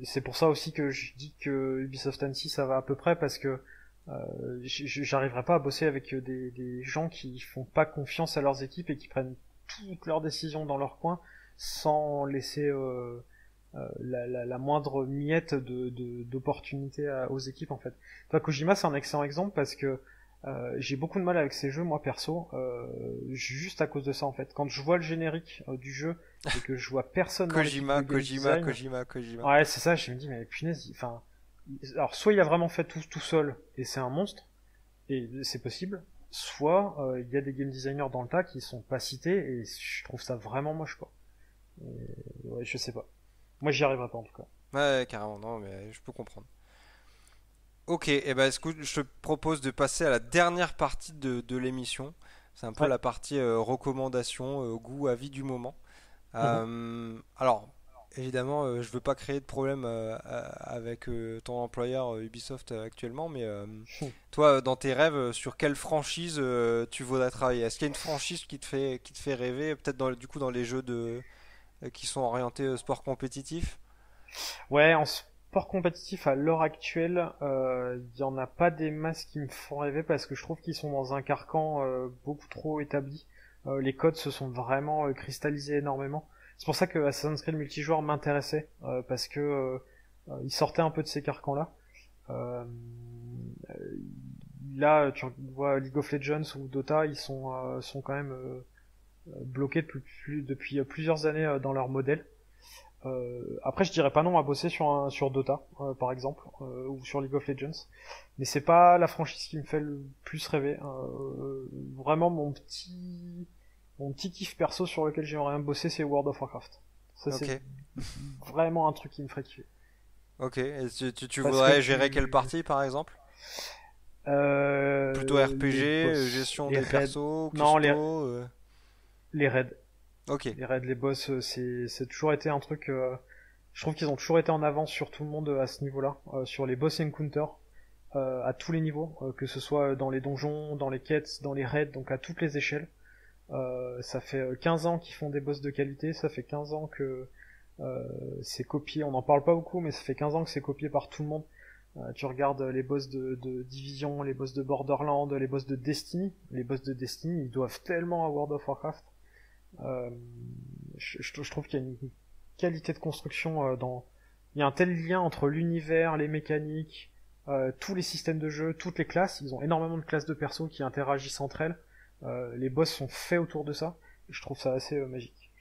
C'est pour ça aussi que je dis que Ubisoft Annecy ça va à peu près parce que j'arriverai pas à bosser avec des gens qui font pas confiance à leurs équipes et qui prennent toutes leurs décisions dans leur coin sans laisser la moindre miette d'opportunité aux équipes en fait. Toi, Kojima c'est un excellent exemple parce que j'ai beaucoup de mal avec ces jeux moi perso, juste à cause de ça en fait. Quand je vois le générique du jeu et que je vois personne dans l'équipe de game design, Kojima. ouais c'est ça, je me dis mais punaise, enfin, alors soit il a vraiment fait tout seul et c'est un monstre et c'est possible, soit il y a des game designers dans le tas qui sont pas cités et je trouve ça vraiment moche quoi. Ouais, je sais pas. Moi j'y arriverai pas en tout cas. Ouais, carrément, non, mais je peux comprendre. Ok, et ben, écoute, je te propose de passer à la dernière partie de l'émission. C'est un peu Ouais. la partie recommandation, goût, avis du moment. Mhm. Alors, évidemment, je veux pas créer de problème avec ton employeur Ubisoft actuellement, mais toi, dans tes rêves, sur quelle franchise tu voudrais travailler? Est-ce qu'il y a une franchise qui te fait rêver, peut-être du coup dans les jeux qui sont orientés sport compétitif? Ouais, en sport compétitif à l'heure actuelle, il y en a pas des masses qui me font rêver parce que je trouve qu'ils sont dans un carcan beaucoup trop établi. Les codes se sont vraiment cristallisés énormément. C'est pour ça que Assassin's Creed multijoueur m'intéressait parce que il sortait un peu de ces carcans-là. Euh, Là, tu vois League of Legends ou Dota, ils sont quand même bloqués depuis plusieurs années dans leur modèle. Après, je dirais pas non à bosser sur Dota, par exemple, ou sur League of Legends, mais c'est pas la franchise qui me fait le plus rêver. Vraiment, mon petit kiff perso sur lequel j'aimerais bien bosser, c'est World of Warcraft. Ça, c'est Ok, vraiment un truc qui me ferait kiffer. ok. Et tu Parce que voudrais gérer quelle partie, par exemple? Plutôt RPG, les boss, gestion les des raids, persos, non, custo. les raids, Ok, les boss, c'est toujours été un truc. Je trouve qu'ils ont toujours été en avance sur tout le monde à ce niveau-là, sur les boss encounter. À tous les niveaux, que ce soit dans les donjons, dans les quêtes, dans les raids, donc à toutes les échelles. Ça fait 15 ans qu'ils font des boss de qualité, ça fait 15 ans que c'est copié, on n'en parle pas beaucoup, mais ça fait 15 ans que c'est copié par tout le monde. Tu regardes les boss de Division, les boss de Borderlands, les boss de Destiny. Les boss de Destiny, ils doivent tellement à World of Warcraft. Euh, je trouve qu'il y a une qualité de construction dans... Il y a un tel lien entre l'univers, les mécaniques, tous les systèmes de jeu, toutes les classes. Ils ont énormément de classes de persos qui interagissent entre elles. Les boss sont faits autour de ça. Je trouve ça assez magique.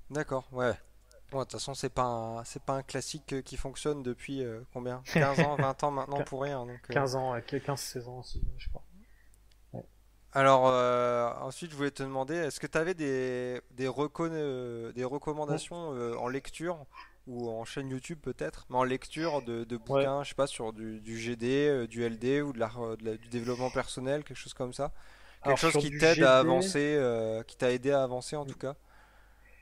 d'accord, ouais. Bon, de toute façon, c'est pas un classique qui fonctionne depuis combien? 15 ans, 20 ans maintenant pour rien. Donc, 15 ans, 15-16 ans aussi, je crois. Ouais. alors, ensuite, je voulais te demander, est-ce que tu avais des Mm. recommandations en lecture ou en chaîne YouTube peut-être, mais en lecture de Ouais. bouquins, je sais pas, sur du GD, du LD ou du développement personnel, quelque chose comme ça? Quelque Alors chose sur qui du t'aide à GD, avancer, qui t'a aidé à avancer en tout cas?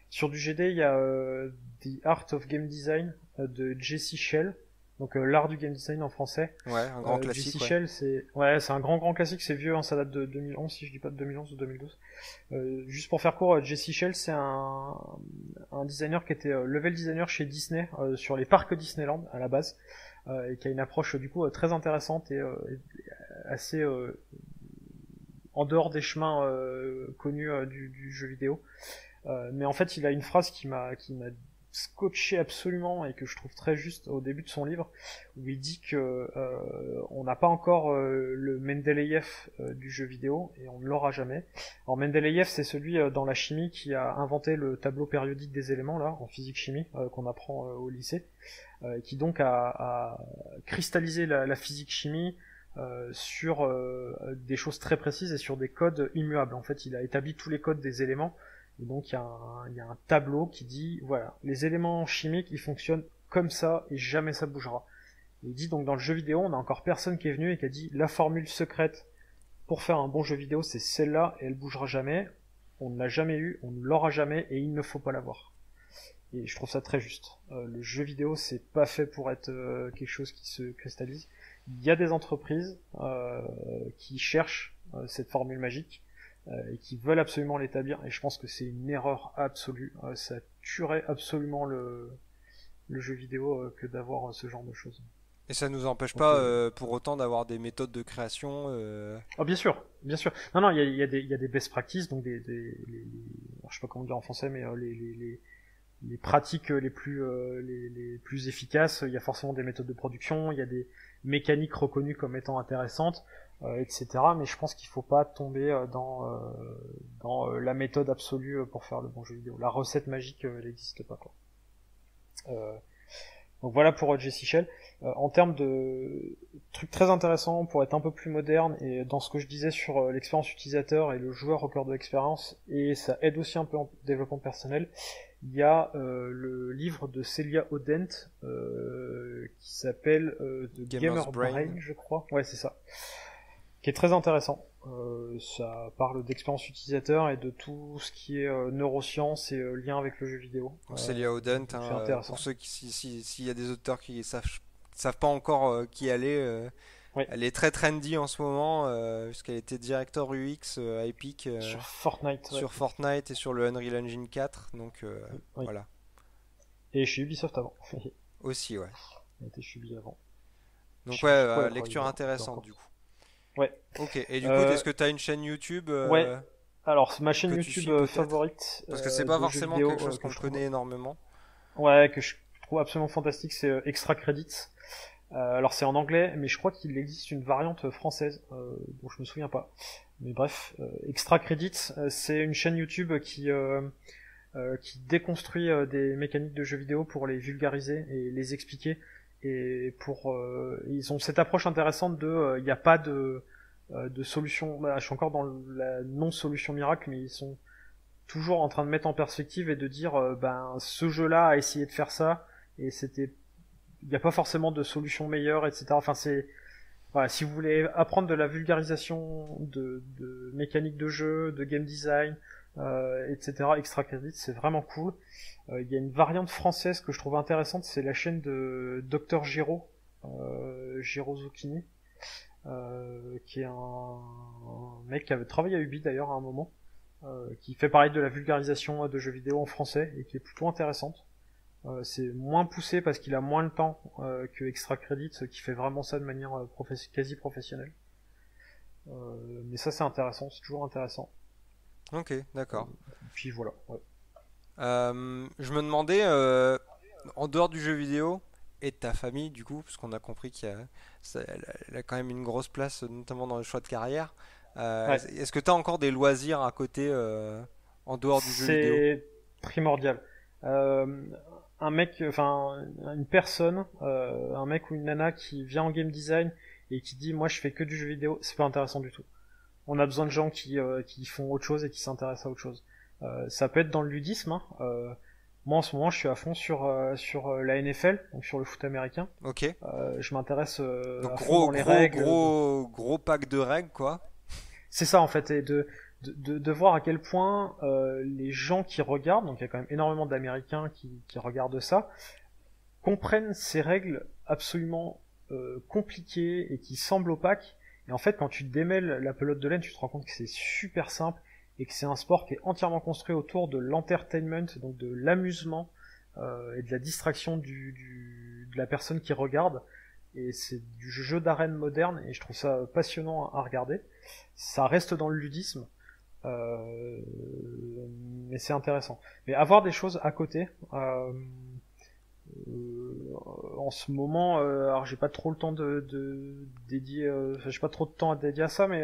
sur du GD, il y a The Art of Game Design de Jesse Shell, donc l'art du game design en français. Ouais, un grand Jesse classique, ouais. Shell, c'est un grand classique, c'est vieux, hein, ça date de 2011 si je dis pas de 2011 ou 2012. Juste pour faire court, Jesse Shell, c'est un designer qui était level designer chez Disney sur les parcs Disneyland à la base, et qui a une approche du coup très intéressante et assez en dehors des chemins connus du jeu vidéo. Mais en fait, il a une phrase qui m'a scotché absolument et que je trouve très juste au début de son livre, où il dit que on n'a pas encore le Mendeleïev du jeu vidéo et on ne l'aura jamais. Alors Mendeleïev, c'est celui dans la chimie qui a inventé le tableau périodique des éléments là en physique-chimie qu'on apprend au lycée, qui donc a cristallisé la physique-chimie sur des choses très précises et sur des codes immuables. En fait, il a établi tous les codes des éléments. Et donc il y a un tableau qui dit voilà, les éléments chimiques ils fonctionnent comme ça et jamais ça bougera. Et il dit donc dans le jeu vidéo, on a encore personne qui est venu et qui a dit la formule secrète pour faire un bon jeu vidéo c'est celle-là et elle bougera jamais. On ne l'a jamais eu, on ne l'aura jamais et il ne faut pas l'avoir. Et je trouve ça très juste. Le jeu vidéo c'est pas fait pour être quelque chose qui se cristallise. Il y a des entreprises qui cherchent cette formule magique. Et qui veulent absolument l'établir, et je pense que c'est une erreur absolue. Ça tuerait absolument le jeu vidéo que d'avoir ce genre de choses. Et ça nous empêche Donc, pas pour autant d'avoir des méthodes de création. Oh, bien sûr, bien sûr. Non, il y a des best practices, donc alors, je sais pas comment dire en français, mais les pratiques les plus efficaces. Il y a forcément des méthodes de production, il y a des mécaniques reconnues comme étant intéressantes. Etc. Mais je pense qu'il faut pas tomber dans la méthode absolue pour faire le bon jeu vidéo. La recette magique, elle n'existe pas, quoi. Donc voilà pour Jesse Shell. En termes de trucs très intéressants pour être un peu plus moderne et dans ce que je disais sur l'expérience utilisateur et le joueur au cœur de l'expérience, et ça aide aussi un peu en développement personnel, il y a le livre de Celia Odent qui s'appelle The Gamer Brain, je crois. Ouais, c'est ça. Qui est très intéressant. Ça parle d'expérience utilisateur et de tout ce qui est neurosciences et lien avec le jeu vidéo. Celia Odent, pour ceux qui, s'il y a des auteurs qui savent pas encore qui elle est, oui. Elle est très trendy en ce moment, puisqu'elle était directeur UX à Epic sur Fortnite, sur Fortnite et sur le Unreal Engine 4, donc oui. Voilà. Et chez Ubisoft avant. Aussi, ouais. Elle était chez Ubisoft avant. Donc ouais, lecture intéressante du coup. Ouais. Ok, et du coup, est-ce que tu as une chaîne YouTube Ouais. Alors, ma chaîne YouTube favorite. Parce que c'est pas forcément quelque chose qu'on connaît énormément. Ouais, que je trouve absolument fantastique, c'est Extra Credits. Alors, c'est en anglais, mais je crois qu'il existe une variante française, dont je me souviens pas. Mais bref, Extra Credits, c'est une chaîne YouTube qui déconstruit des mécaniques de jeux vidéo pour les vulgariser et les expliquer. Et ils ont cette approche intéressante de il n'y a pas de solution. Bah, je suis encore dans la non solution miracle, mais ils sont toujours en train de mettre en perspective et de dire ce jeu-là a essayé de faire ça et il n'y a pas forcément de solution meilleure, etc. Enfin voilà, si vous voulez apprendre de la vulgarisation de mécanique de jeu, de game design, etc. Extra Credits, c'est vraiment cool. Il y a une variante française que je trouve intéressante, c'est la chaîne de Dr Giro, Giro Zucchini, qui est un mec qui avait travaillé à Ubi d'ailleurs à un moment, qui fait pareil de la vulgarisation de jeux vidéo en français et qui est plutôt intéressante. C'est moins poussé parce qu'il a moins de temps que Extra Credits, qui fait vraiment ça de manière quasi professionnelle. Mais ça c'est intéressant, c'est toujours intéressant. Ok, d'accord. Puis voilà. Ouais. Je me demandais, en dehors du jeu vidéo et de ta famille, du coup, parce qu'on a compris qu'elle a quand même une grosse place, notamment dans le choix de carrière. Ouais. Est-ce que tu as encore des loisirs à côté, en dehors du jeu vidéo? C'est primordial. Un mec, enfin, une personne, un mec ou une nana qui vient en game design et qui dit moi je fais que du jeu vidéo, c'est pas intéressant du tout. On a besoin de gens qui font autre chose et qui s'intéressent à autre chose. Ça peut être dans le ludisme. Hein. Moi en ce moment je suis à fond sur la NFL, donc sur le foot américain. Ok. Je m'intéresse donc à fond dans les règles. Gros pack de règles quoi. C'est ça en fait, et de voir à quel point les gens qui regardent, donc il y a quand même énormément d'Américains qui regardent ça, comprennent ces règles absolument compliquées et qui semblent opaques. Et en fait, quand tu démêles la pelote de laine, tu te rends compte que c'est super simple et que c'est un sport qui est entièrement construit autour de l'entertainment, donc de l'amusement et de la distraction de la personne qui regarde. Et c'est du jeu d'arène moderne et je trouve ça passionnant à regarder. Ça reste dans le ludisme, mais c'est intéressant. Mais avoir des choses à côté, En ce moment, alors j'ai pas trop le temps de dédier, j'ai pas trop de temps à dédier à ça, mais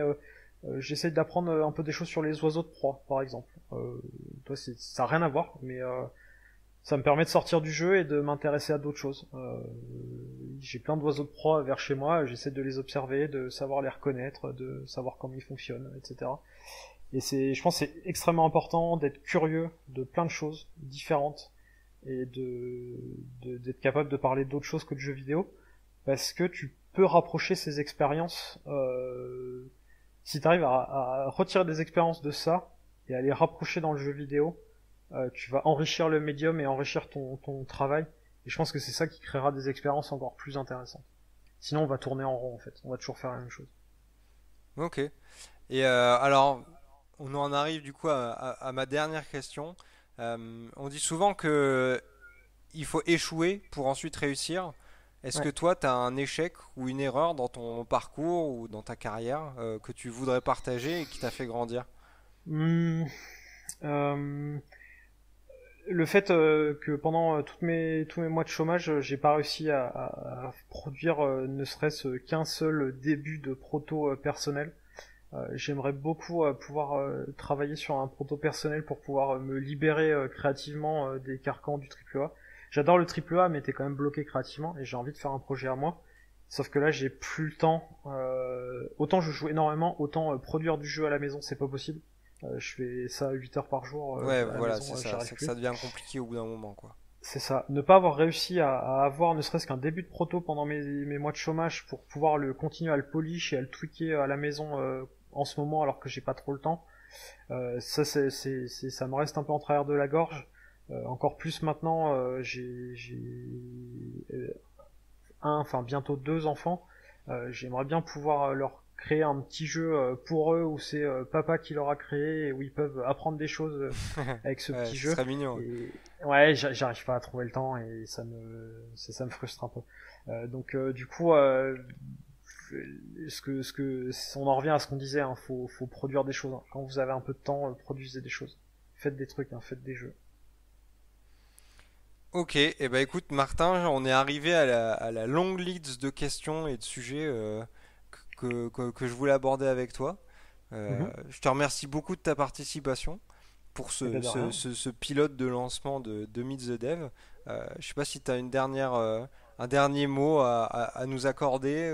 j'essaie d'apprendre un peu des choses sur les oiseaux de proie, par exemple. Toi, ça a rien à voir, mais ça me permet de sortir du jeu et de m'intéresser à d'autres choses. J'ai plein d'oiseaux de proie vers chez moi, j'essaie de les observer, de savoir les reconnaître, de savoir comment ils fonctionnent, etc. Et je pense que c'est extrêmement important d'être curieux de plein de choses différentes et d'être capable de parler d'autres choses que de jeux vidéo, parce que tu peux rapprocher ces expériences, si tu arrives à retirer des expériences de ça et à les rapprocher dans le jeu vidéo, tu vas enrichir le médium et enrichir ton travail, et je pense que c'est ça qui créera des expériences encore plus intéressantes. Sinon on va tourner en rond en fait, on va toujours faire la même chose. Ok. Et alors, on en arrive du coup à ma dernière question. On dit souvent que il faut échouer pour ensuite réussir. Est-ce que Ouais. toi, tu as un échec ou une erreur dans ton parcours ou dans ta carrière que tu voudrais partager et qui t'a fait grandir? Hmm, euh, le fait que pendant tous mes mois de chômage, j'ai pas réussi à produire ne serait-ce qu'un seul début de proto personnel. J'aimerais beaucoup pouvoir travailler sur un proto personnel pour pouvoir me libérer créativement des carcans du AAA. J'adore le AAA, mais t'es quand même bloqué créativement et j'ai envie de faire un projet à moi. Sauf que là, j'ai plus le temps. Autant je joue énormément, autant produire du jeu à la maison, c'est pas possible. Je fais ça 8 heures par jour Ouais, à la voilà, maison, c'est ça. j'y arrive C'est que plus. ça devient compliqué au bout d'un moment, quoi. C'est ça. Ne pas avoir réussi à avoir ne serait-ce qu'un début de proto pendant mes mois de chômage pour pouvoir continuer à le polish et à le tweaker à la maison en ce moment alors que j'ai pas trop le temps. Ça, ça me reste un peu en travers de la gorge. Encore plus maintenant, j'ai enfin bientôt 2 enfants. J'aimerais bien pouvoir leur créer un petit jeu pour eux où c'est papa qui leur a créé et où ils peuvent apprendre des choses avec ce Ouais, petit ce jeu. serait mignon. Ouais. Et ouais, j'arrive pas à trouver le temps et ça me frustre un peu. Donc du coup, on en revient à ce qu'on disait, hein, faut produire des choses. Hein. Quand vous avez un peu de temps, produisez des choses. Faites des trucs, hein, faites des jeux. Ok, et bah écoute, Martin, on est arrivé à la longue liste de questions et de sujets que je voulais aborder avec toi. Mhm. Je te remercie beaucoup de ta participation pour Et ben de rien. ce pilote de lancement de Meet the Dev. Je sais pas si tu as un dernier mot à nous accorder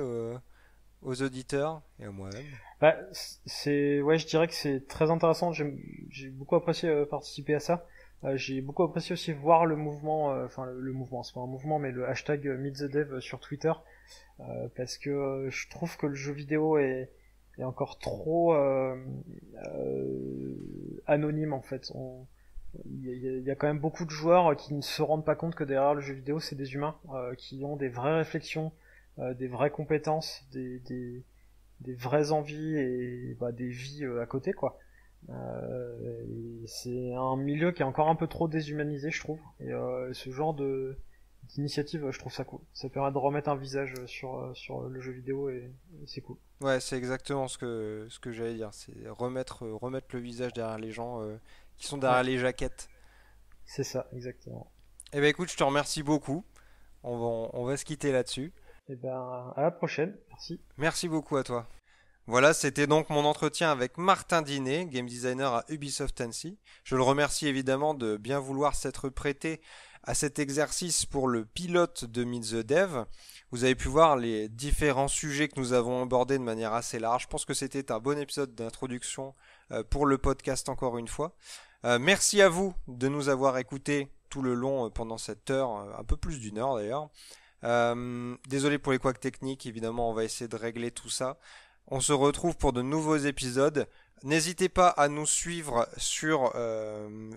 aux auditeurs et à moi-même. Bah, ouais, je dirais que c'est très intéressant. J'ai beaucoup apprécié participer à ça. J'ai beaucoup apprécié aussi voir le mouvement, enfin le mouvement, c'est pas un mouvement, mais le hashtag MeetTheDev sur Twitter, parce que je trouve que le jeu vidéo est encore trop anonyme en fait. Il y a quand même beaucoup de joueurs qui ne se rendent pas compte que derrière le jeu vidéo, c'est des humains qui ont des vraies réflexions, des vraies compétences, des vraies envies et des vies à côté quoi. Et c'est un milieu qui est encore un peu trop déshumanisé je trouve, et ce genre d'initiative je trouve ça cool, ça permet de remettre un visage sur le jeu vidéo et c'est cool. Ouais, c'est exactement ce que j'allais dire. C'est remettre le visage derrière les gens qui sont derrière Ouais, les jaquettes. c'est ça exactement. Eh ben écoute, je te remercie beaucoup. On va se quitter là-dessus. Et ben à la prochaine, merci. Merci beaucoup à toi. Voilà, c'était donc mon entretien avec Martin Dinet, game designer à Ubisoft Annecy. Je le remercie évidemment de bien vouloir s'être prêté à cet exercice pour le pilote de Meet the Dev. Vous avez pu voir les différents sujets que nous avons abordés de manière assez large. Je pense que c'était un bon épisode d'introduction pour le podcast encore une fois. Merci à vous de nous avoir écoutés tout le long pendant cette heure, un peu plus d'une heure d'ailleurs. Désolé pour les couacs techniques, évidemment on va essayer de régler tout ça. On se retrouve pour de nouveaux épisodes. N'hésitez pas à nous suivre sur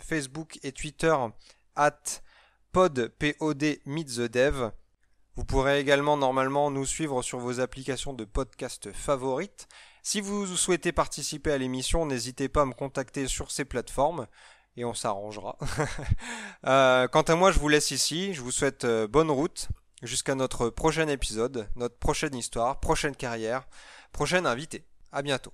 Facebook et Twitter @pod Meet the Dev. Vous pourrez également normalement nous suivre sur vos applications de podcast favorites. Si vous souhaitez participer à l'émission, n'hésitez pas à me contacter sur ces plateformes et on s'arrangera. Quant à moi, je vous laisse ici. Je vous souhaite bonne route jusqu'à notre prochain épisode, notre prochaine histoire, prochaine carrière, prochain invité. À bientôt.